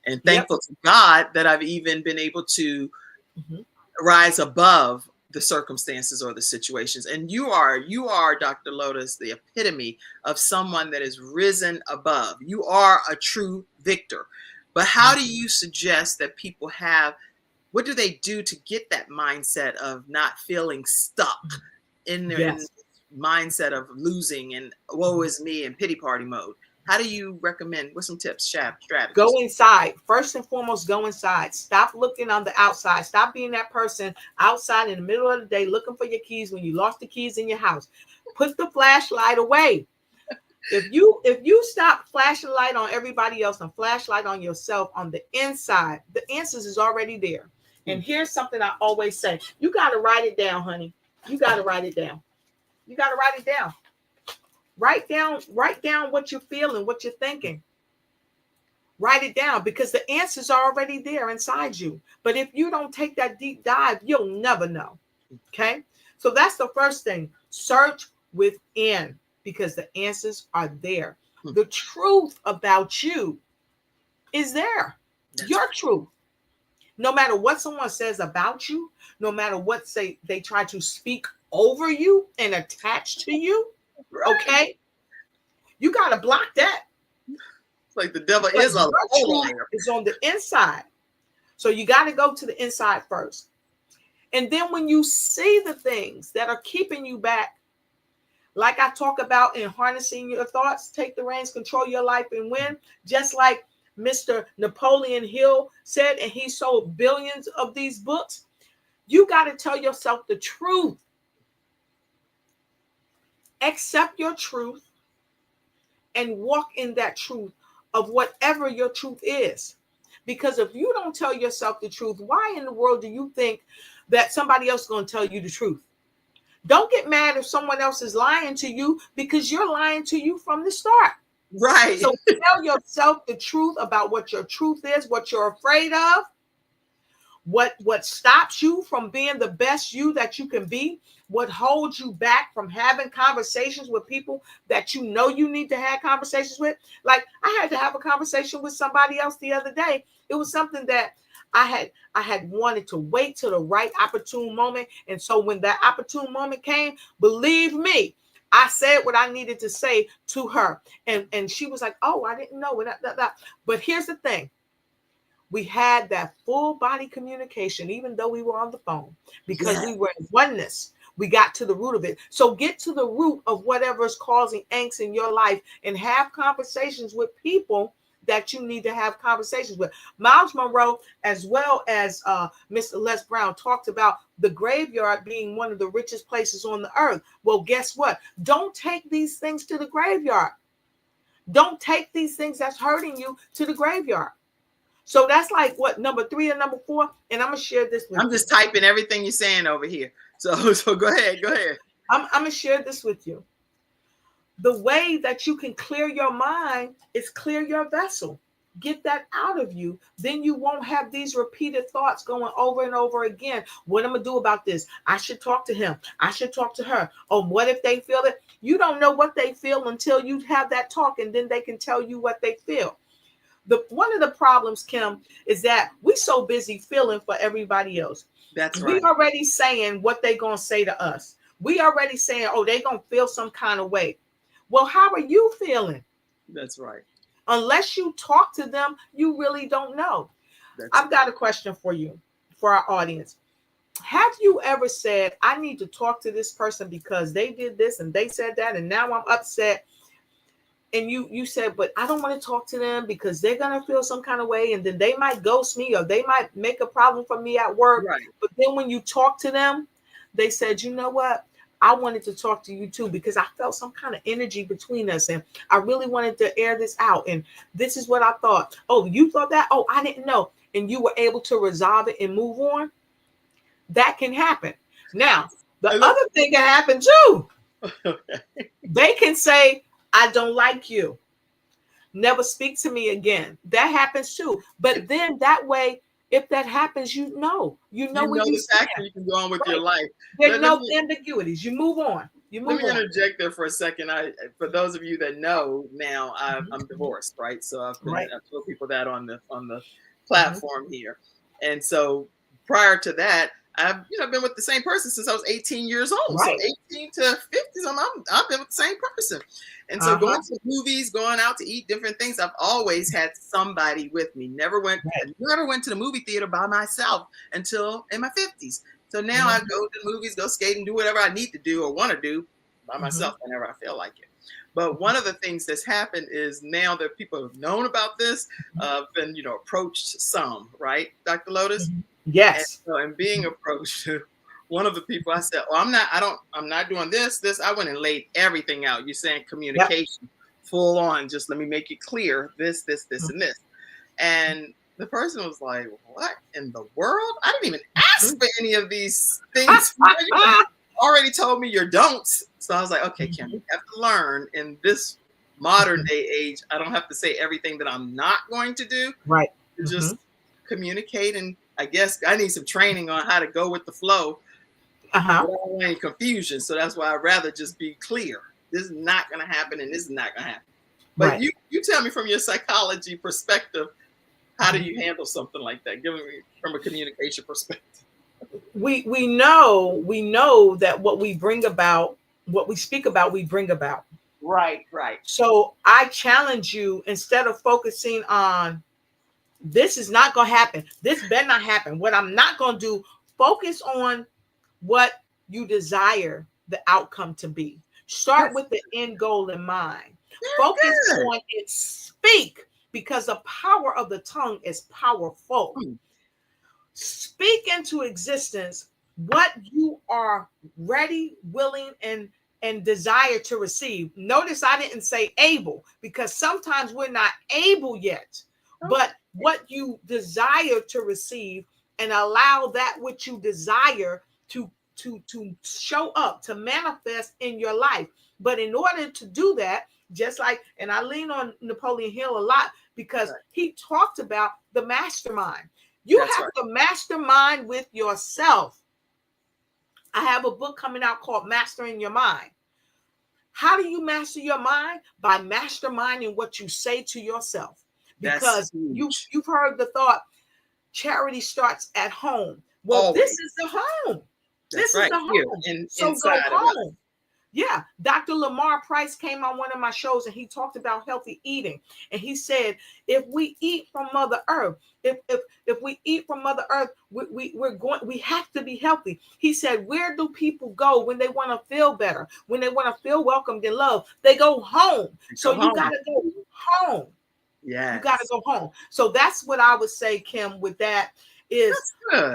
and Yep. thankful to God that I've even been able to Mhm. rise above the circumstances or the situations. And you are Dr. Lotus, the epitome of someone that is risen above. You are a true victor. But how do you suggest that people have, what do they do to get that mindset of not feeling stuck in their Yes. mindset of losing and woe is me and pity party mode? How do you recommend, what's some tips, strategies? Go inside. First and foremost, go inside. Stop looking on the outside. Stop being that person outside in the middle of the day looking for your keys when you lost the keys in your house. Put the flashlight away. If you stop flashing light on everybody else and flashlight on yourself on the inside, the answers is already there. And here's something I always say. You got to write it down, honey. You got to write it down. You got to write it down. Write down what you're feeling, what you're thinking. Write it down because the answers are already there inside you. But if you don't take that deep dive, you'll never know. Okay? So that's the first thing. Search within because the answers are there. The truth about you is there. Your truth. No matter what someone says about you, no matter what say they try to speak over you and attach to you, okay? You got to block that. It's like the devil But is a your truth is on the inside. So you got to go to the inside first. And then when you see the things that are keeping you back, like I talk about in harnessing your thoughts, take the reins, control your life and win, just like Mr. Napoleon Hill said, and he sold billions of these books, you got to tell yourself the truth. Accept your truth and walk in that truth of whatever your truth is. Because if you don't tell yourself the truth, why in the world do you think that somebody else is going to tell you the truth? Don't get mad if someone else is lying to you because you're lying to you from the start. right. So tell yourself the truth about what your truth is, what you're afraid of, what stops you from being the best you that you can be, what holds you back from having conversations with people that you know you need to have conversations with. Like I had to have a conversation with somebody else the other day. It was something that I had wanted to wait till the right opportune moment. And so when that opportune moment came, believe me, I said what I needed to say to her. And she was like, oh, I didn't know. But here's the thing. We had that full body communication, even though we were on the phone, because we were in oneness. We got to the root of it. So get to the root of whatever is causing angst in your life and have conversations with people that you need to have conversations with. Miles Monroe, as well as Mr. Les Brown, talked about the graveyard being one of the richest places on the earth. Well, guess what? Don't take these things to the graveyard. Don't take these things that's hurting you to the graveyard. So that's like what, number 3 and number 4. And I'm gonna share this with I'm you. just typing everything you're saying over here. So go ahead. Go ahead. I'm gonna share this with you. The way that you can clear your mind is clear your vessel. Get that out of you. Then you won't have these repeated thoughts going over and over again. What am I gonna do about this? I should talk to him. I should talk to her. Oh, what if they feel it? You don't know what they feel until you have that talk, and then they can tell you what they feel. One of the problems, Kim, is that we so busy feeling for everybody else. That's We right. already saying what they gonna say to us. We already saying, oh, they gonna feel some kind of way. Well, how are you feeling? That's right. Unless you talk to them, you really don't know. That's I've got a question for you, for our audience. Have you ever said, I need to talk to this person because they did this and they said that, and now I'm upset? And you said, but I don't want to talk to them because they're going to feel some kind of way, and then they might ghost me, or they might make a problem for me at work. right. But then when you talk to them, they said, you know what? I wanted to talk to you too because I felt some kind of energy between us, and I really wanted to air this out. And this is what I thought. Oh, you thought that? Oh, I didn't know. And you were able to resolve it and move on. That can happen. Now, the other thing can happen too. They can say, I don't like you. Never speak to me again. That happens too. But then that way, if that happens, you know You where know you the fact, stand. and you can go on with Right. your life. There's no ambiguities. You move on. Let me interject there for a second. For those of you that know now, I'm divorced, right? So I've told people that on the platform here, and so prior to that, I've been with the same person since I was 18 years old. Right. So 18 to 50, I've been with the same person, and so going to movies, going out to eat different things, I've always had somebody with me. Never went to the movie theater by myself until in my 50s. So now I go to movies, go skating, do whatever I need to do or want to do by myself whenever I feel like it. But one of the things that's happened is now that people have known about this, been approached some, right, Dr. Lotus? Yes. And being approached, one of the people, I said, "Well, I'm not doing this. I went and laid everything out. You're saying communication, full on. Just let me make it clear. This, and this." And the person was like, "What in the world? I didn't even ask for any of these things. You already told me your don'ts." So I was like, "Okay, Kim, you have to learn in this modern day age. I don't have to say everything that I'm not going to do. Right. To just communicate, and I guess I need some training on how to go with the flow without any confusion. So that's why I'd rather just be clear. This is not going to happen, and this is not going to happen." But you tell me from your psychology perspective, how do you handle something like that? Give me from a communication perspective. We know that what we bring about, what we speak about, we bring about. Right. So I challenge you, instead of focusing on this is not going to happen, this better not happen, what I'm not going to do, focus on what you desire the outcome to be. Start with the end goal in mind. Focus on it. Speak, because the power of the tongue is powerful. Speak into existence what you are ready, willing, and desire to receive. Notice I didn't say able, because sometimes we're not able yet. But what you desire to receive, and allow that which you desire to show up, to manifest in your life. But in order to do that, just like, and I lean on Napoleon Hill a lot, because he talked about the mastermind. You have to mastermind with yourself. I have a book coming out called Mastering Your Mind. How do you master your mind? By masterminding what you say to yourself. Because you've heard the thought, charity starts at home. Well, always. This is the home. This is the home. So go home. Yeah, Dr. Lamar Price came on one of my shows, and he talked about healthy eating. And he said, if we eat from Mother Earth, if we eat from Mother Earth, we have to be healthy. He said, where do people go when they want to feel better, when they want to feel welcomed and loved? They go home. So you got to go home. Yeah, you got to go home. So that's what I would say, Kim, with that is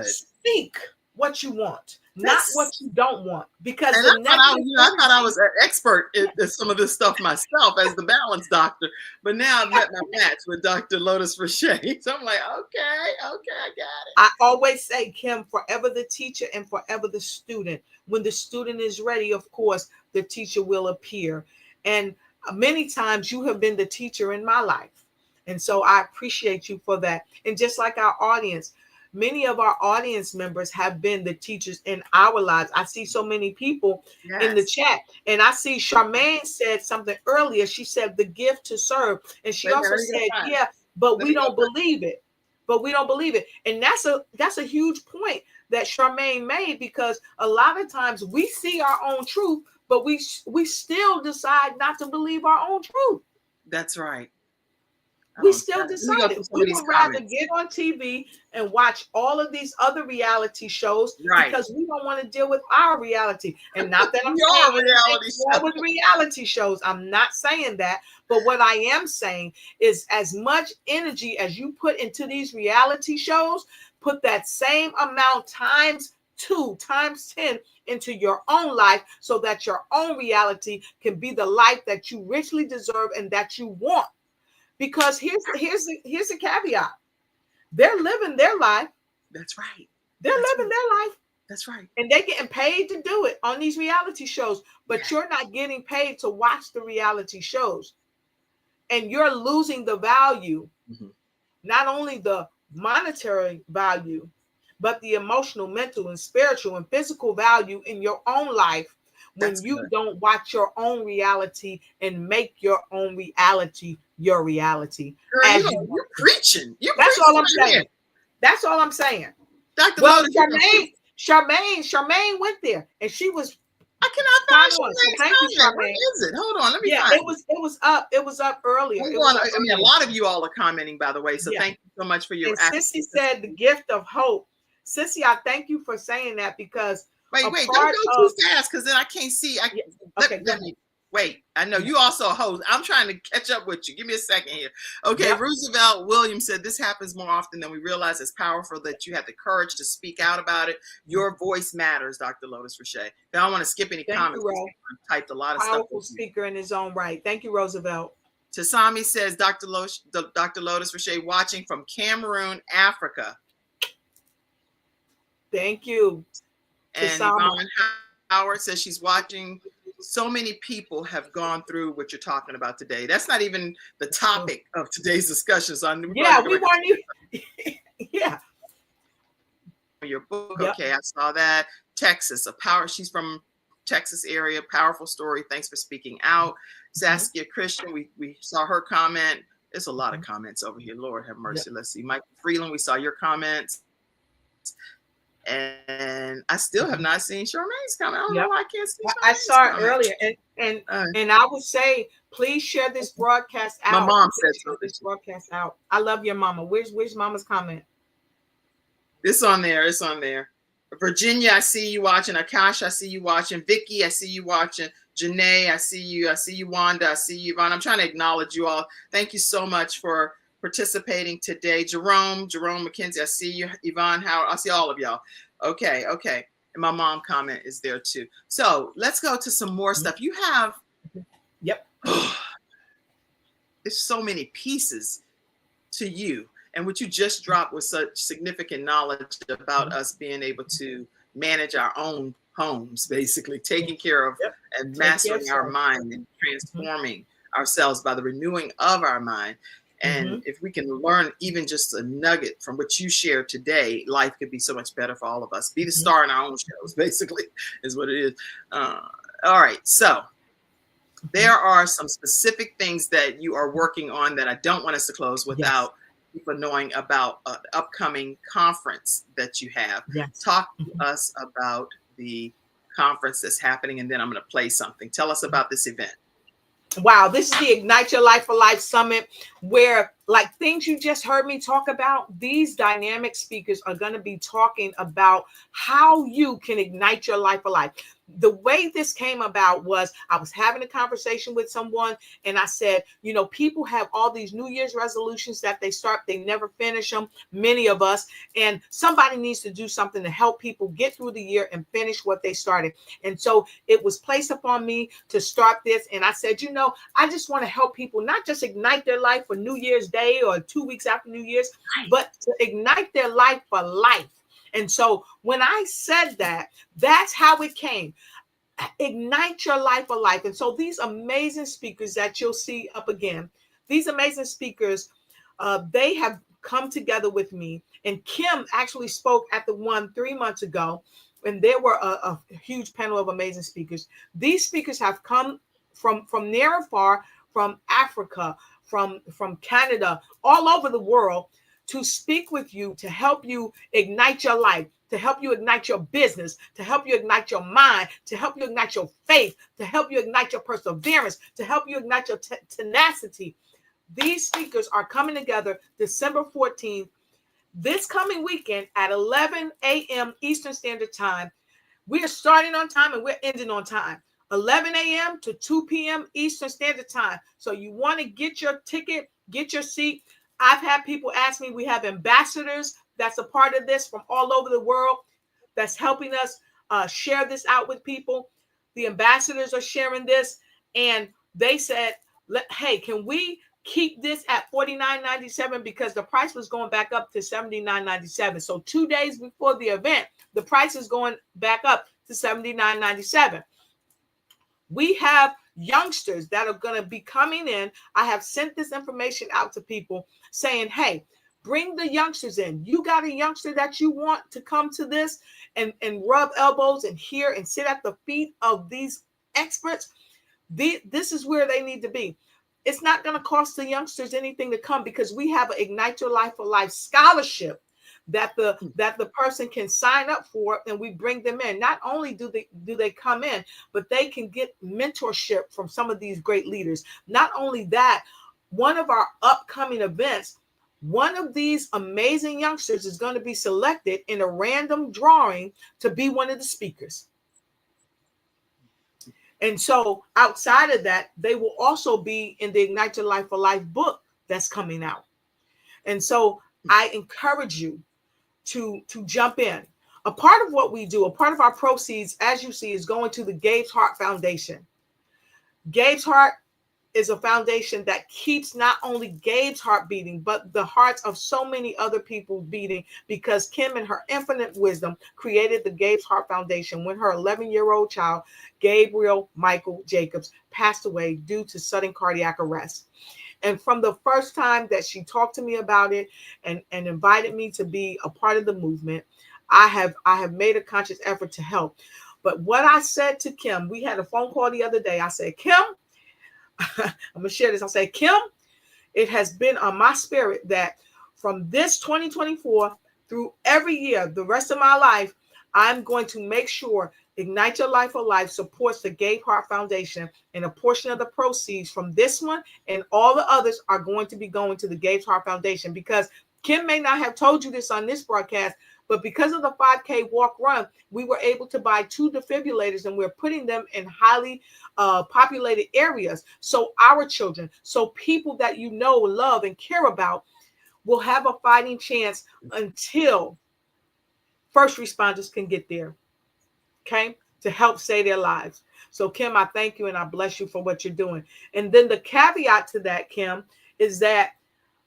speak what you want. not what That's you don't want. Because and the I thought I negative was an expert in some of this stuff myself as the balance doctor, but now I've met my match with Dr. Lotus Riché. So I'm like, okay, I got it. I always say, Kim, forever the teacher and forever the student. When the student is ready, of course, the teacher will appear. And many times you have been the teacher in my life. And so I appreciate you for that. And just like our audience, many of our audience members have been the teachers in our lives. I see so many people in the Yes. chat. And I see Charmaine said something earlier. She said the gift to serve. And she Wait a minute, also let me go said, find it. yeah, but Let we me go don't believe it. But we don't believe it. And that's a huge point that Charmaine made, because a lot of times we see our own truth, but we still decide not to believe our own truth. That's right. We Oh, still God. Let me go decided through some we of these would rather comments. get on TV and watch all of these other reality shows Right. because we don't want to deal with our reality. And not that I'm We saying are reality anything wrong with reality shows. I'm not saying that. But what I am saying is, as much energy as you put into these reality shows, put that same amount times 2, times 10 into your own life, so that your own reality can be the life that you richly deserve and that you want. Because here's the caveat. They're living their life. That's right. They're That's living right. their life. That's right. And they're getting paid to do it on these reality shows. But Yeah. you're not getting paid to watch the reality shows. And you're losing the value, Mm-hmm. not only the monetary value, but the emotional, mental, and spiritual and physical value in your own life when That's you good. don't watch your own reality and make your own reality your reality. Girl, As you you're preaching. You're That's all preaching I'm right here. saying. That's all I'm saying. Dr. Well, Lotus, you're gonna preach. Charmaine went there, and she was I cannot spot find on. So Charmaine's thank you, comment. Where Charmaine. is it? Hold on, let me Yeah, find it. it was up earlier. I'm It was going. up I mean, a earlier. lot of you all are commenting, by the way. So Yeah. thank you so much for your And active. Sissy said the gift of hope. Sissy, I thank you for saying that, because Wait, a don't part go of too fast, because then I can't see. yeah, okay, Let me wait. I know you also a host. I'm trying to catch up with you. Give me a second here. Okay, yep. Roosevelt Williams said this happens more often than we realize. It's powerful that you have the courage to speak out about it. Your voice matters, Dr. Lotus Riché. I don't want to skip any Thank comments. you, Ro. Typed a lot of stuff. Powerful speaker in his own right. Thank you, Roosevelt. Tasami says Dr. Lotus Riché watching from Cameroon, Africa. Thank you. And Yvonne Howard says she's watching. So many people have gone through what you're talking about today. That's not even the topic of today's discussion. So yeah, we weren't even. Yeah. Your book, Yep. okay, I saw that. Texas, she's from Texas area. Powerful story. Thanks for speaking out. Saskia Christian, we saw her comment. There's a lot of comments over here. Lord have mercy. Yep. Let's see. Michael Freeland, we saw your comments. And I still have not seen Charmaine's comment. I don't know why I can't see Charmaine's I saw it comment. earlier. And I would say, please share this broadcast out. My mom said so. This broadcast out. I love your mama. Where's mama's comment? It's on there. It's on there. Virginia, I see you watching. Akash, I see you watching. Vicky, I see you watching. Janae, I see you. I see you, Wanda. I see you, Yvonne. I'm trying to acknowledge you all. Thank you so much for participating today. Jerome McKenzie, I see you. Yvonne Howard, I see all of y'all. Okay. And my mom comment is there too. So let's go to some more stuff. You have, there's so many pieces to you. And what you just dropped was such significant knowledge about us being able to manage our own homes, basically taking care of and mastering our mind and transforming ourselves by the renewing of our mind. And if we can learn even just a nugget from what you shared today, life could be so much better for all of us. Be the star in our own shows, basically, is what it is. All right. So there are some specific things that you are working on that I don't want us to close without people knowing about an upcoming conference that you have. Talk to us about the conference that's happening, and then I'm going to play something. Tell us about this event. Wow, this is the Ignite Your Life for Life Summit, where like things you just heard me talk about, these dynamic speakers are going to be talking about how you can ignite your life for life. The way this came about was I was having a conversation with someone and I said, you know, people have all these New Year's resolutions that they start, they never finish them, many of us, and somebody needs to do something to help people get through the year and finish what they started. And so it was placed upon me to start this. And I said, you know, I just want to help people not just ignite their life for New Year's Day or 2 weeks after New Year's, but to ignite their life for life. And so when I said that, that's how it came. Ignite your life for life. And so these amazing speakers that you'll see up again, these amazing speakers, they have come together with me. And Kim actually spoke at the one 3 months ago, and there were a huge panel of amazing speakers. These speakers have come from near and far, from Africa, from Canada, all over the world, to speak with you, to help you ignite your life, to help you ignite your business, to help you ignite your mind, to help you ignite your faith, to help you ignite your perseverance, to help you ignite your tenacity. These speakers are coming together December 14th, this coming weekend at 11 a.m. Eastern Standard Time. We are starting on time and we're ending on time. 11 a.m. to 2 p.m. Eastern Standard Time. So you want to get your ticket, get your seat. I've had people ask me, we have ambassadors that's a part of this from all over the world that's helping us share this out with people. The ambassadors are sharing this, and they said, hey, can we keep this at $49.97 because the price was going back up to $79.97. So 2 days before the event, the price is going back up to $79.97. We have youngsters that are going to be coming in. I have sent this information out to people saying, hey, bring the youngsters in. You got a youngster that you want to come to this and rub elbows and hear and sit at the feet of these experts. This is where they need to be. It's not going to cost the youngsters anything to come because we have an Ignite Your Life for Life scholarship that the person can sign up for, and we bring them in. Not only do they come in, but they can get mentorship from some of these great leaders. Not only that, one of our upcoming events, one of these amazing youngsters is going to be selected in a random drawing to be one of the speakers. And so outside of that, they will also be in the Ignite Your Life for Life book that's coming out. And so I encourage you to jump in. A part of what we do, a part of our proceeds, as you see, is going to the Gabe's Heart Foundation. Gabe's Heart is a foundation that keeps not only Gabe's heart beating, but the hearts of so many other people beating, because Kim, in her infinite wisdom, created the Gabe's Heart Foundation when her 11-year-old child, Gabriel Michael Jacobs, passed away due to sudden cardiac arrest. And from the first time that she talked to me about it and invited me to be a part of the movement, I have made a conscious effort to help. But what I said to Kim, we had a phone call the other day. I said, Kim, I'm going to share this. I said, Kim, it has been on my spirit that from this 2024 through every year, the rest of my life, I'm going to make sure Ignite Your Life for Life supports the Gabe Heart Foundation, and a portion of the proceeds from this one and all the others are going to be going to the Gabe Heart Foundation. Because Kim may not have told you this on this broadcast, but because of the 5K walk run, we were able to buy 2 defibrillators, and we're putting them in highly populated areas. So our children, so people that you know, love, and care about will have a fighting chance until first responders can get there. Okay, to help save their lives. So Kim, I thank you and I bless you for what you're doing. And then the caveat to that, Kim, is that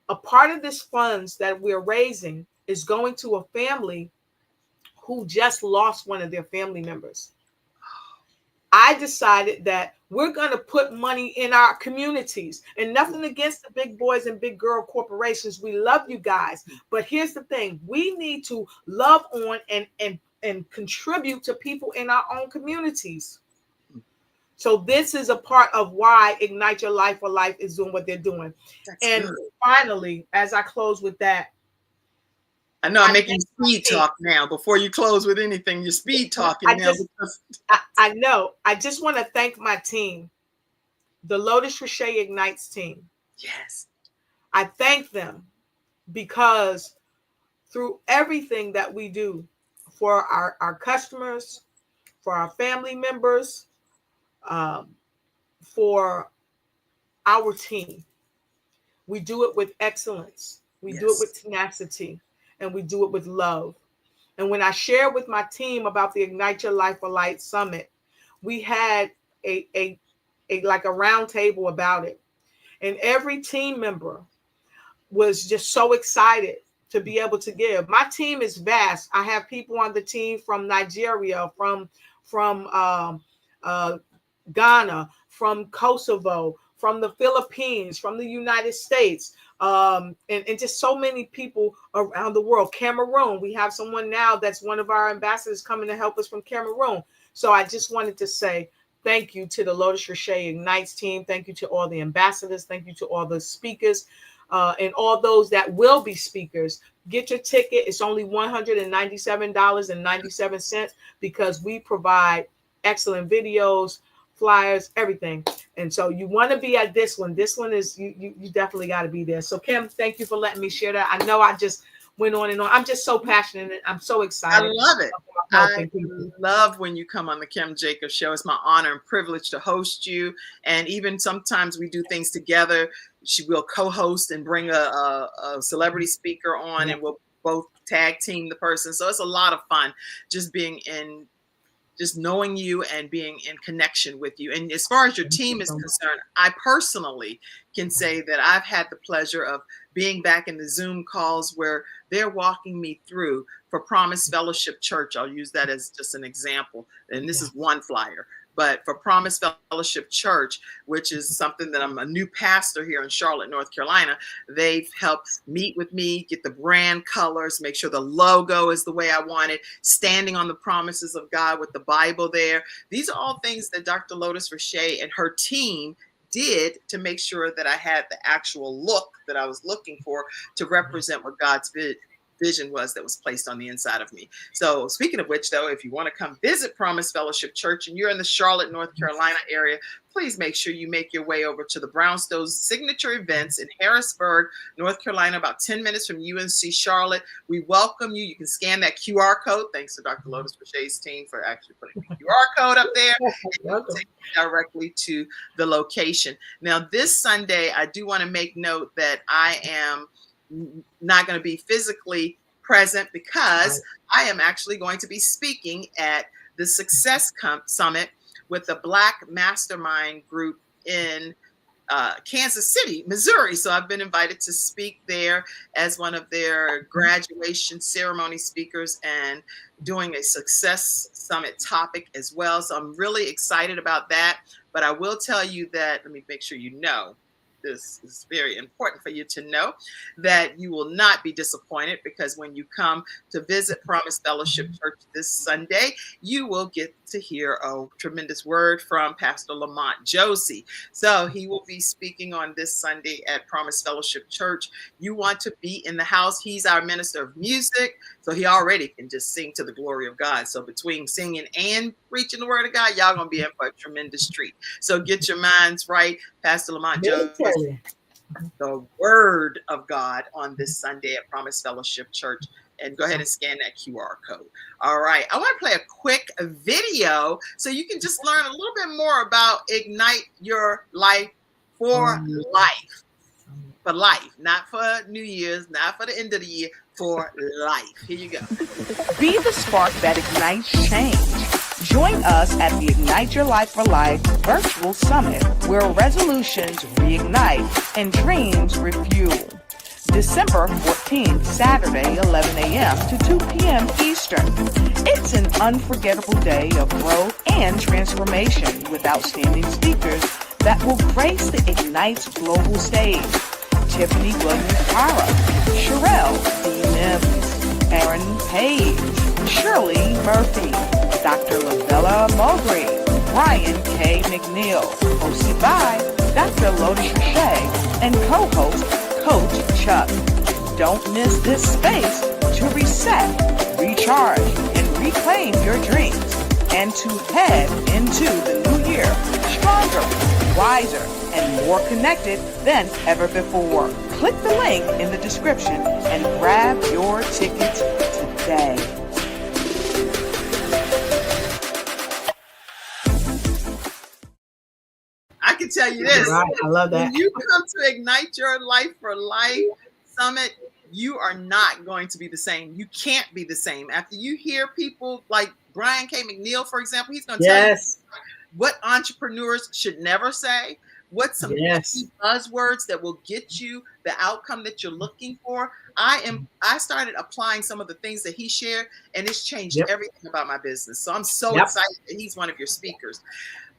a part of this funds that we're raising is going to a family who just lost one of their family members. I decided that we're going to put money in our communities, and nothing against the big boys and big girl corporations. We love you guys. But here's the thing. We need to love on and contribute to people in our own communities. So this is a part of why Ignite Your Life for Life is doing what they're doing. That's and good. Finally, as I close with that, I know I'm making you speed talk now. Before you close with anything, you're speed talking now. I know. I just want to thank my team, the Lotus Riché Ignites team. Yes. I thank them because through everything that we do for our customers, for our family members, um, for our team, we do it with excellence. We do it Yes. with tenacity, and we do it with love. And when I shared with my team about the Ignite Your Life for Light Summit, we had a like a round table about it. And every team member was just so excited to be able to give. My team is vast. I have people on the team from Nigeria, from uh, Ghana, from Kosovo, from the Philippines, from the United States, and just so many people around the world. Cameroon, we have someone now that's one of our ambassadors coming to help us from Cameroon. So I just wanted to say thank you to the Lotus Riché Ignites team. Thank you to all the ambassadors. Thank you to all the speakers. And all those that will be speakers. Get your ticket. It's only $197.97 because we provide excellent videos, flyers, everything. And so you want to be at this one. This one is you definitely got to be there. So Kim, thank you for letting me share that. I know I just went on and on. I'm just so passionate. I'm so excited. I love it. I love when you come on the Kim Jacobs Show. It's my honor and privilege to host you. And even sometimes we do things together. She will co-host and bring a celebrity speaker on, and we'll both tag team the person. So it's a lot of fun just knowing you and being in connection with you. And as far as your team is concerned, I personally can say that I've had the pleasure of being back in the Zoom calls where they're walking me through for Promise Fellowship Church. I'll use that as just an example. And this is one flyer. But for Promise Fellowship Church, which is something that I'm a new pastor here in Charlotte, North Carolina, they've helped meet with me, get the brand colors, make sure the logo is the way I want it, standing on the promises of God with the Bible there. These are all things that Dr. Lotus Riché and her team did to make sure that I had the actual look that I was looking for to represent what God's vision was that was placed on the inside of me. So speaking of which, though, if you want to come visit Promise Fellowship Church and you're in the Charlotte, North Carolina area, please make sure you make your way over to the Brownstone's signature events in Harrisburg, North Carolina, about 10 minutes from UNC Charlotte. We welcome you. You can scan that QR code. Thanks to Dr. Lotus Riché's team for actually putting the QR code up there. And take you directly to the location. Now, this Sunday, I do want to make note that I am not going to be physically present because I am actually going to be speaking at the Success Summit with the Black Mastermind group in Kansas City, Missouri. So I've been invited to speak there as one of their graduation ceremony speakers and doing a Success Summit topic as well. So I'm really excited about that. But I will tell you that, let me make sure you know, this is very important for you to know that you will not be disappointed because when you come to visit Promise Fellowship Church this Sunday, you will get to hear a tremendous word from Pastor Lamont Josie. So he will be speaking on this Sunday at Promise Fellowship Church. You want to be in the house. He's our minister of music, so he already can just sing to the glory of God. So between singing and preaching the word of God, y'all gonna be in for a tremendous treat. So get your minds right. Pastor Lamont Josie, the word of God on this Sunday at Promise Fellowship Church. And go ahead and scan that QR code. All right. I want to play a quick video so you can just learn a little bit more about Ignite Your Life for life. For life, not for New Year's, not for the end of the year, for life. Here you go. Be the spark that ignites change. Join us at the Ignite Your Life for Life virtual summit, where resolutions reignite and dreams refuel. December 14th, Saturday, 11 a.m. to 2 p.m. Eastern. It's an unforgettable day of growth and transformation with outstanding speakers that will grace the Ignite's global stage. Tiffany Williams-Cara, Sherelle D. Mims, Aaron Page, Shirley Murphy, Dr. Lavella Mowbray, Brian K. McNeil, hosted by Dr. Lotus Riché, and co-host Coach Chuck. Don't miss this space to reset, recharge, and reclaim your dreams, and to head into the new year clear, stronger, wiser, and more connected than ever before. Click the link in the description and grab your tickets today. I can tell you this. Right. I love that. When you come to Ignite Your Life for Life Summit, you are not going to be the same. You can't be the same. After you hear people like Brian K. McNeil, for example, he's going to tell you what entrepreneurs should never say, what some key buzzwords that will get you the outcome that you're looking for. I started applying some of the things that he shared, and it's changed everything about my business. So I'm so excited that he's one of your speakers.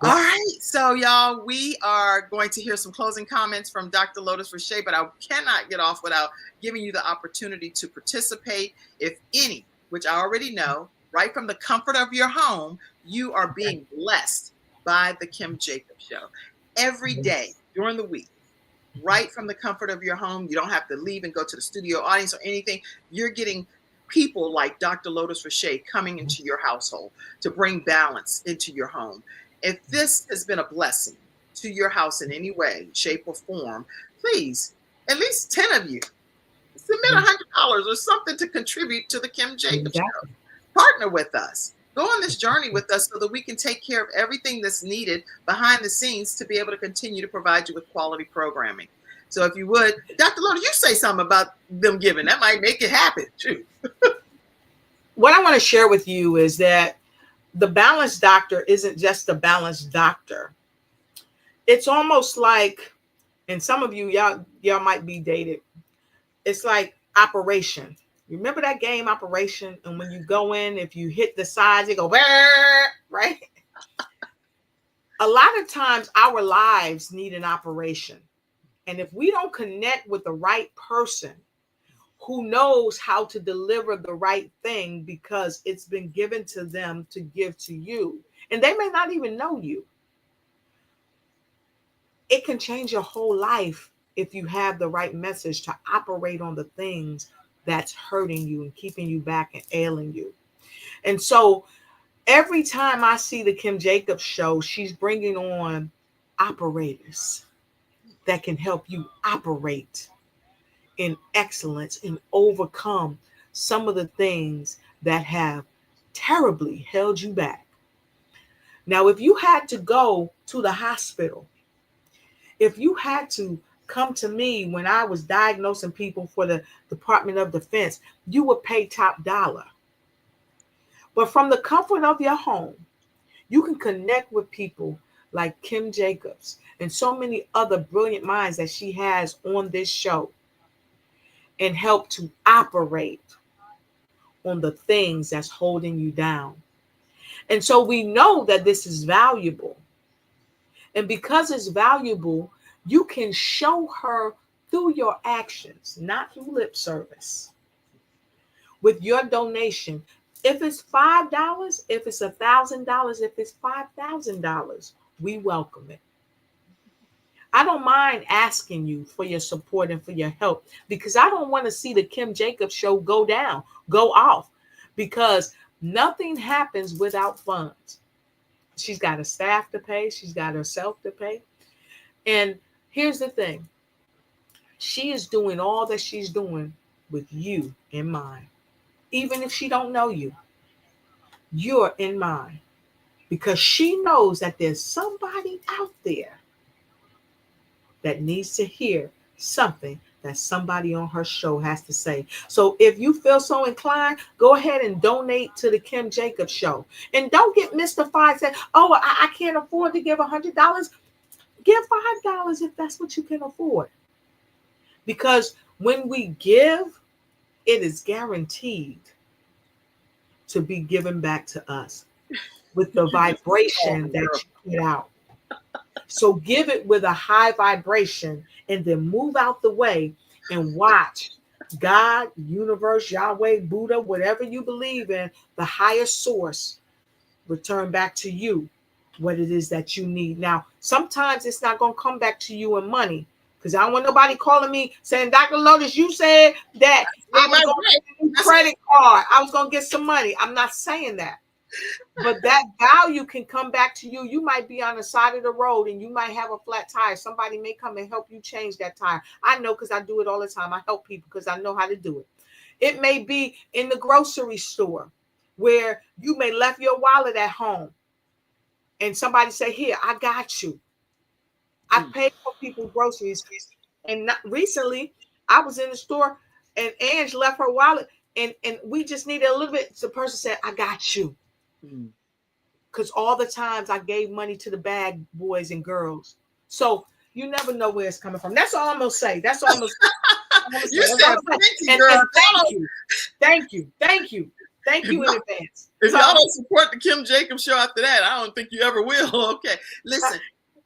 All right, so y'all, we are going to hear some closing comments from Dr. Lotus Riché, but I cannot get off without giving you the opportunity to participate. If any, which I already know, right from the comfort of your home, you are being blessed by the Kim Jacob Show. Every day during the week, right from the comfort of your home, you don't have to leave and go to the studio audience or anything. You're getting people like Dr. Lotus Riché coming into your household to bring balance into your home. If this has been a blessing to your house in any way, shape, or form, please, at least 10 of you, submit $100 or something to contribute to the Kim Jacob Show. Partner with us. Go on this journey with us so that we can take care of everything that's needed behind the scenes to be able to continue to provide you with quality programming. So if you would, Dr. Lotus, you say something about them giving. That might make it happen, too. What I want to share with you is that the balanced doctor isn't just a balanced doctor. It's almost like, and some of you, y'all might be dated. It's like Operation. Remember that game Operation? And when you go in, if you hit the sides, you go, right? A lot of times our lives need an operation. And if we don't connect with the right person who knows how to deliver the right thing because it's been given to them to give to you, and they may not even know you, it can change your whole life if you have the right message to operate on the things that's hurting you and keeping you back and ailing you. And so every time I see the Kim Jacobs Show, she's bringing on operators that can help you operate in excellence and overcome some of the things that have terribly held you back. Now, if you had to go to the hospital, if you had to come to me when I was diagnosing people for the Department of Defense, you would pay top dollar. But from the comfort of your home, you can connect with people like Kim Jacobs and so many other brilliant minds that she has on this show and help to operate on the things that's holding you down. And so we know that this is valuable. And because it's valuable, you can show her through your actions, not through lip service. With your donation, if it's $5, if it's $1,000, if it's $5,000, we welcome it. I don't mind asking you for your support and for your help, because I don't want to see the Kim Jacobs Show go off, because nothing happens without funds. She's got a staff to pay. She's got herself to pay. And here's the thing. She is doing all that she's doing with you in mind. Even if she don't know you, you're in mind, because she knows that there's somebody out there that needs to hear something that somebody on her show has to say. So if you feel so inclined, go ahead and donate to the Kim Jacobs Show. And don't get mystified, say, oh, I can't afford to give $100. Give $5 if that's what you can afford. Because when we give, it is guaranteed to be given back to us with the vibration that you put out. So give it with a high vibration and then move out the way and watch God, universe, Yahweh, Buddha, whatever you believe in, the higher source, return back to you what it is that you need. Now, sometimes it's not going to come back to you in money, because I don't want nobody calling me saying, Dr. Lotus, you said that I was going to get a new credit card. I was going to get some money. I'm not saying that. But that value can come back to you. You might be on the side of the road and you might have a flat tire. Somebody may come and help you change that tire. I know because I do it all the time. I help people because I know how to do it. It may be in the grocery store where you may left your wallet at home and somebody say, here, I got you. I paid for people's groceries. And recently I was in the store and Ange left her wallet and we just needed a little bit. The person said, I got you. Because all the times I gave money to the bag boys and girls. So you never know where it's coming from. That's all I'm going to say. That's all I'm going to say. You said thank you, girl. And thank you. Thank you. Thank you. Thank you in advance. If y'all don't support the Kim Jacobs show after that, I don't think you ever will. Okay. Listen,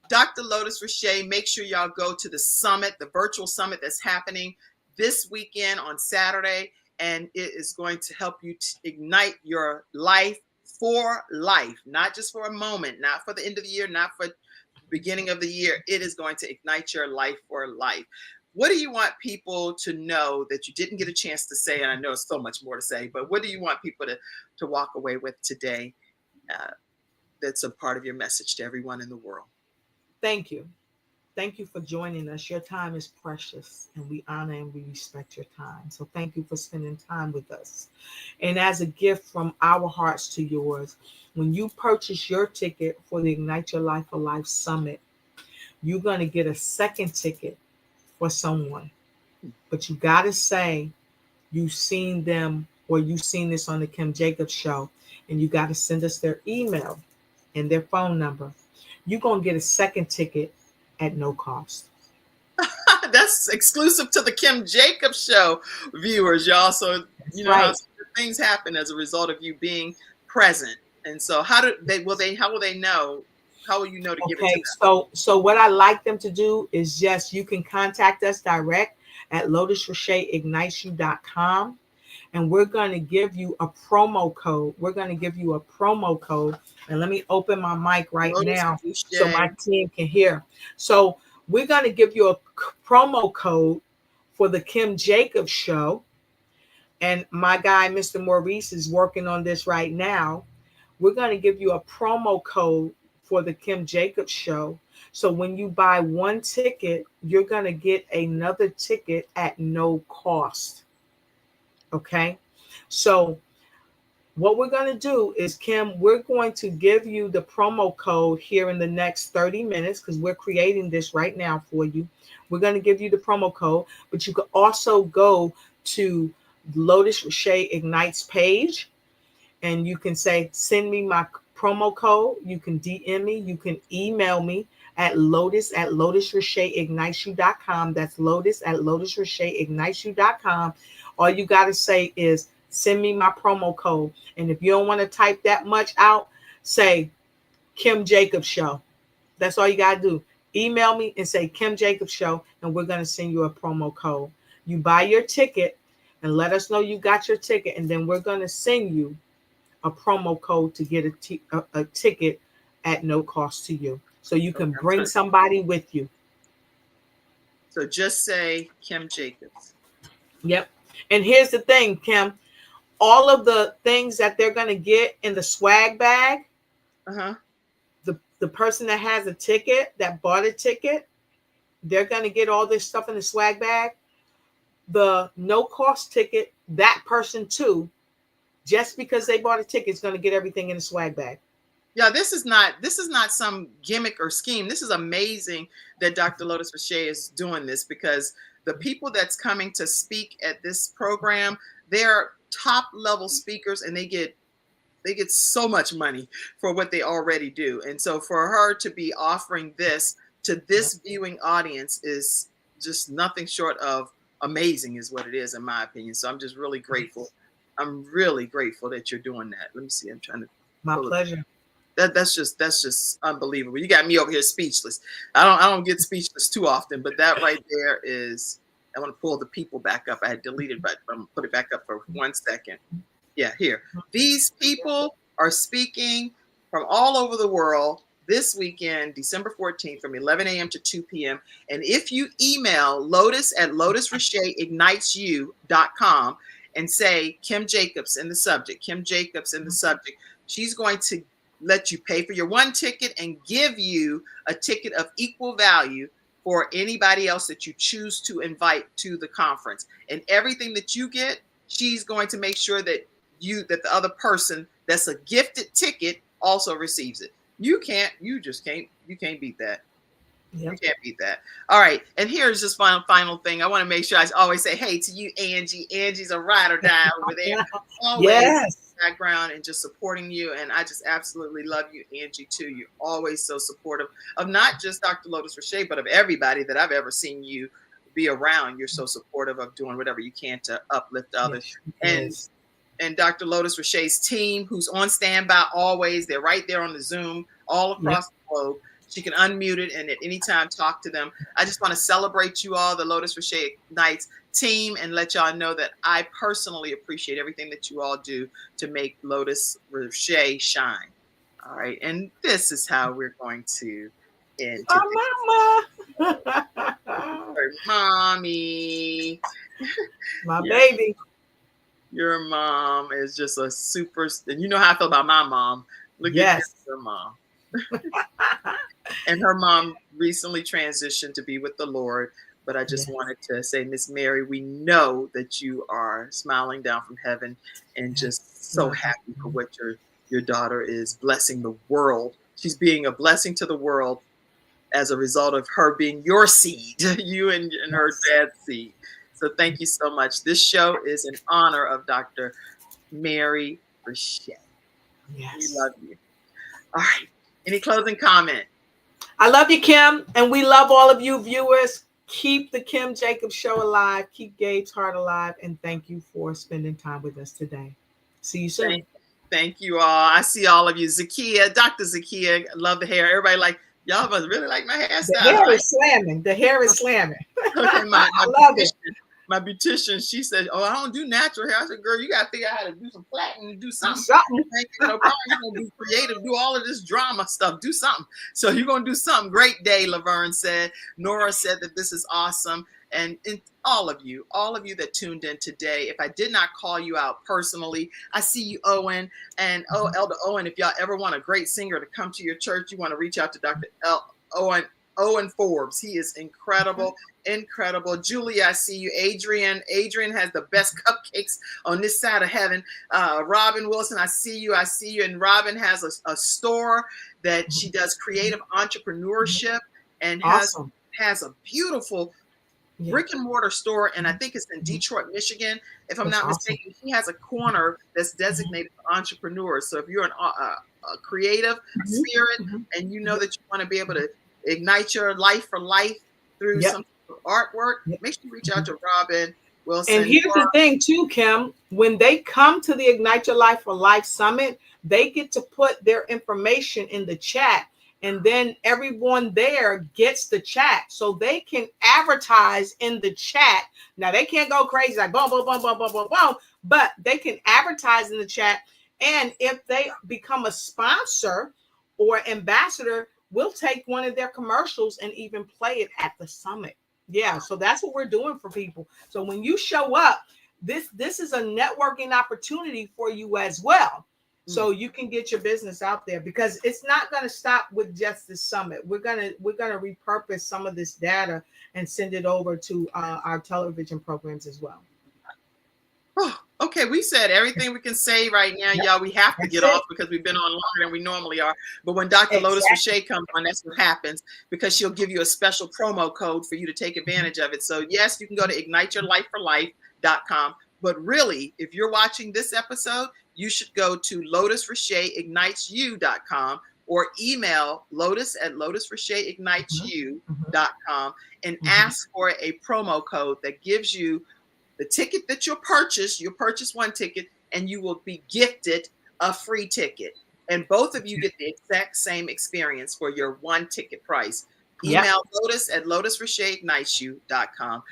Dr. Lotus Riché, make sure y'all go to the summit, the virtual summit that's happening this weekend on Saturday. And it is going to help you ignite your life for life, not just for a moment, not for the end of the year, not for the beginning of the year. It is going to ignite your life for life. What do you want people to know that you didn't get a chance to say? And I know it's so much more to say, but what do you want people to walk away with today that's a part of your message to everyone in the world? Thank you. Thank you for joining us. Your time is precious and we honor and we respect your time. So thank you for spending time with us. And as a gift from our hearts to yours, when you purchase your ticket for the Ignite Your Life for Life Summit, you're going to get a second ticket for someone. But you got to say you've seen them or you've seen this on the Kim Jacobs show, and you got to send us their email and their phone number. You're going to get a second ticket at no cost. That's exclusive to the Kim Jacobs show viewers, y'all. So you know how things happen as a result of you being present. And so how will they know? How will you know to give it to them? So what I like them to do is just, you can contact us direct at lotusrichéignitesyou.com. And we're going to give you a promo code. And let me open my mic right now so my team can hear. So we're going to give you a promo code for the Kim Jacobs show. And my guy, Mr. Maurice, is working on this right now. We're going to give you a promo code for the Kim Jacobs show. So when you buy one ticket, you're going to get another ticket at no cost. Okay. So what we're going to do is, Kim, we're going to give you the promo code here in the next 30 minutes because we're creating this right now for you. We're going to give you the promo code, but you can also go to Lotus Riché Ignites page and you can say, send me my promo code. You can DM me. You can email me at lotusrichéignitesyou.com. That's lotusrichéignitesyou.com. All you got to say is, send me my promo code. And if you don't want to type that much out, say Kim Jacobs show. That's all you got to do. Email me and say Kim Jacobs show, and we're going to send you a promo code. You buy your ticket and let us know you got your ticket, and then we're going to send you a promo code to get a ticket at no cost to you. So you can bring somebody with you. So just say Kim Jacobs. Yep. And here's the thing, Kim. All of the things that they're going to get in the swag bag, the person that has a ticket, that bought a ticket, they're going to get all this stuff in the swag bag. The no-cost ticket, that person too, just because they bought a ticket, is going to get everything in the swag bag. Yeah, this is not some gimmick or scheme. This is amazing that Dr. Lotus Riché is doing this, because the people that's coming to speak at this program, they're top level speakers, and they get so much money for what they already do. And so for her to be offering this to this viewing audience is just nothing short of amazing, is what it is, in my opinion. So I'm just really grateful. I'm really grateful that you're doing that. Let me see. I'm trying to. My pleasure. That's just unbelievable. You got me over here speechless. I don't get speechless too often, but that right there is. I want to pull the people back up. I had deleted, but I'm gonna put it back up for 1 second. Yeah, here. These people are speaking from all over the world this weekend, December 14th, from 11 a.m. to 2 p.m. And if you email Lotus at lotusrichéignitesyou.com and say Kim Jacobs in the subject, Kim Jacobs in the subject, she's going to let you pay for your one ticket and give you a ticket of equal value for anybody else that you choose to invite to the conference. And everything that you get, she's going to make sure that the other person that's a gifted ticket also receives it. You can't beat that. Yep. You can't beat that. All right. And here's just final thing. I want to make sure I always say, hey, to you, Angie. Angie's a ride or die over there. Always Yes. background and just supporting you. And I just absolutely love you, Angie, too. You're always so supportive of not just Dr. Lotus Riché, but of everybody that I've ever seen you be around. You're so supportive of doing whatever you can to uplift others. Yes. And Dr. Lotus Riché's team, who's on standby always, they're right there on the Zoom all across the globe. She can unmute it and at any time talk to them. I just want to celebrate you all, the Lotus Riché Ignites team, and let y'all know that I personally appreciate everything that you all do to make Lotus Riché shine. All right. And this is how we're going to end. Oh, mama. Mommy. My baby. Your mom is just a super, and you know how I feel about my mom. Look at your mom. And her mom recently transitioned to be with the Lord. But I just wanted to say, Miss Mary, we know that you are smiling down from heaven and just so happy for what your daughter is blessing the world. She's being a blessing to the world as a result of her being your seed, you and her dad's seed. So thank you so much. This show is in honor of Dr. Mary Riché. Yes. We love you. All right. Any closing comment? I love you, Kim, and we love all of you viewers. Keep the Kim Jacobs Show alive. Keep Gabe's heart alive. And thank you for spending time with us today. See you soon. Thank you all. I see all of you. Zakia, Dr. Zakia, love the hair. Everybody y'all must really like my hairstyle. The hair is slamming. The hair is slamming. I love it. My beautician, she said, "Oh, I don't do natural hair." I said, "Girl, you gotta figure out how to do some flattening and do something. You're gonna be creative, do all of this drama stuff, do something." So you're gonna do something. Great day, Laverne said. Nora said that this is awesome. And all of you that tuned in today, if I did not call you out personally, I see you, Owen. And Elder Owen, if y'all ever want a great singer to come to your church, you want to reach out to Dr. Owen Forbes. He is incredible. Incredible. Julia, I see you. Adrian has the best cupcakes on this side of heaven. Robin Wilson, I see you. And Robin has a store that she does creative entrepreneurship and has a beautiful brick and mortar store. And I think it's in Detroit, Michigan. If I'm not mistaken, he has a corner that's designated for entrepreneurs. So if you're a creative spirit and you know that you want to be able to ignite your life for life through some artwork, make sure you reach out to Robin Wilson. And here's the thing too, Kim, when they come to the Ignite Your Life for Life Summit, they get to put their information in the chat, and then everyone there gets the chat so they can advertise in the chat. Now they can't go crazy like boom, boom, boom, boom, boom, boom, boom, but they can advertise in the chat. And if they become a sponsor or ambassador, we'll take one of their commercials and even play it at the summit. Yeah, so that's what we're doing for people. So when you show up, this is a networking opportunity for you as well. So you can get your business out there, because it's not going to stop with just the summit. We're gonna repurpose some of this data and send it over to our television programs as well. Oh, okay, we said everything we can say right now, y'all. We have to get off because we've been on longer than we normally are. But when Dr. Lotus Riché comes on, that's what happens, because she'll give you a special promo code for you to take advantage of it. So yes, you can go to igniteyourlifeforlife.com. But really, if you're watching this episode, you should go to lotusricheignites.com or email lotus@lotusricheignites.com and ask for a promo code that gives you the ticket that you'll purchase one ticket, and you will be gifted a free ticket. And both of you get the exact same experience for your one ticket price. Email lotus@lotusricheignites.com.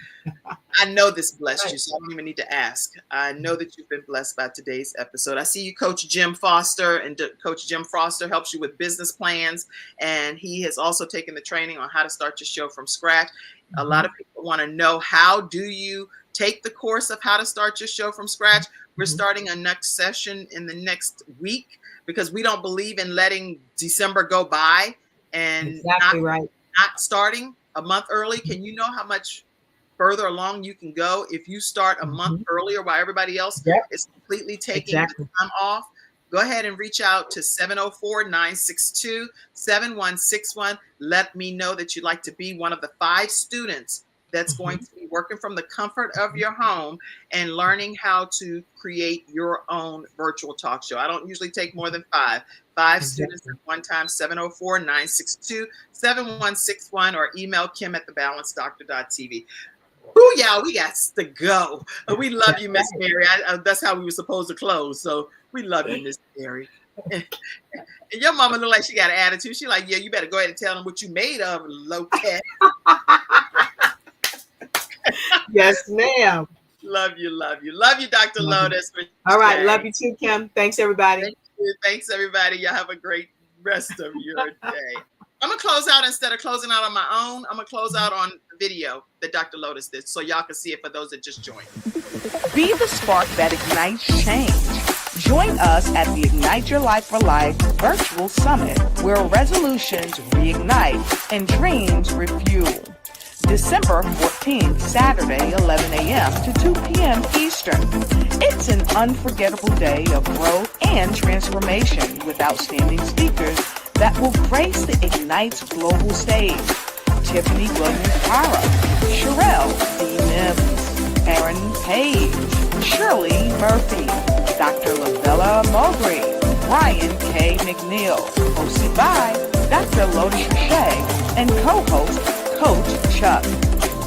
I know this blessed you, so I don't even need to ask. I know that you've been blessed by today's episode. I see you, Coach Jim Foster, and Coach Jim Foster helps you with business plans, and he has also taken the training on how to start your show from scratch. A lot of people want to know, how do you take the course of how to start your show from scratch? We're starting a next session in the next week. because we don't believe in letting December go by and Exactly right. not starting a month early. Can you know how much further along you can go if you start a month earlier while everybody else is completely taking the time off? Go ahead and reach out to 704-962-7161. Let me know that you'd like to be one of the 5 students that's going to be working from the comfort of your home and learning how to create your own virtual talk show. I don't usually take more than 5 students at one time. 704-962-7161 or email kim@thebalancedoctor.tv. Oh, yeah, we got to go. We love you, Miss Mary. That's how we were supposed to close. So we love you, Miss Mary. And your mama look like she got an attitude. She like, yeah, you better go ahead and tell them what you made of, Lotus. Yes, ma'am. Love you, Dr. Lotus. All right, love you too, Kim. Thanks, everybody. Thanks, everybody. Y'all have a great rest of your day. I'm going to close out instead of closing out on my own. I'm going to close out on the video that Dr. Lotus did so y'all can see it for those that just joined. Be the spark that ignites change. Join us at the Ignite Your Life for Life Virtual Summit, where resolutions reignite and dreams refuel. December 14th, Saturday, 11 a.m. to 2 p.m. Eastern. It's an unforgettable day of growth and transformation with outstanding speakers that will grace the Ignites global stage. Tiffany Williams-Para, Sherelle D. Mims, Aaron Page, Shirley Murphy, Dr. Lavella Mowbray, Brian K. McNeil, hosted by Dr. Lotus Riché, and co-host Coach Chuck.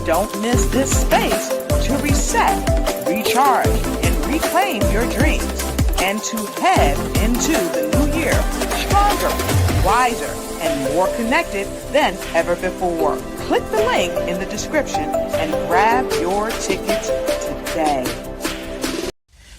Don't miss this space to reset, recharge, and reclaim your dreams, and to head into the new year stronger, wiser, and more connected than ever before. Click the link in the description and grab your tickets today.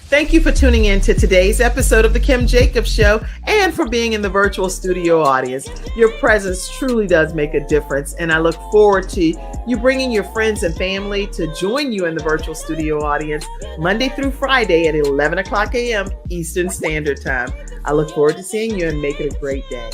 Thank you for tuning in to today's episode of The Kim Jacob Show and for being in the virtual studio audience. Your presence truly does make a difference, and I look forward to you bringing your friends and family to join you in the virtual studio audience Monday through Friday at 11 o'clock a.m. Eastern Standard Time. I look forward to seeing you and make it a great day.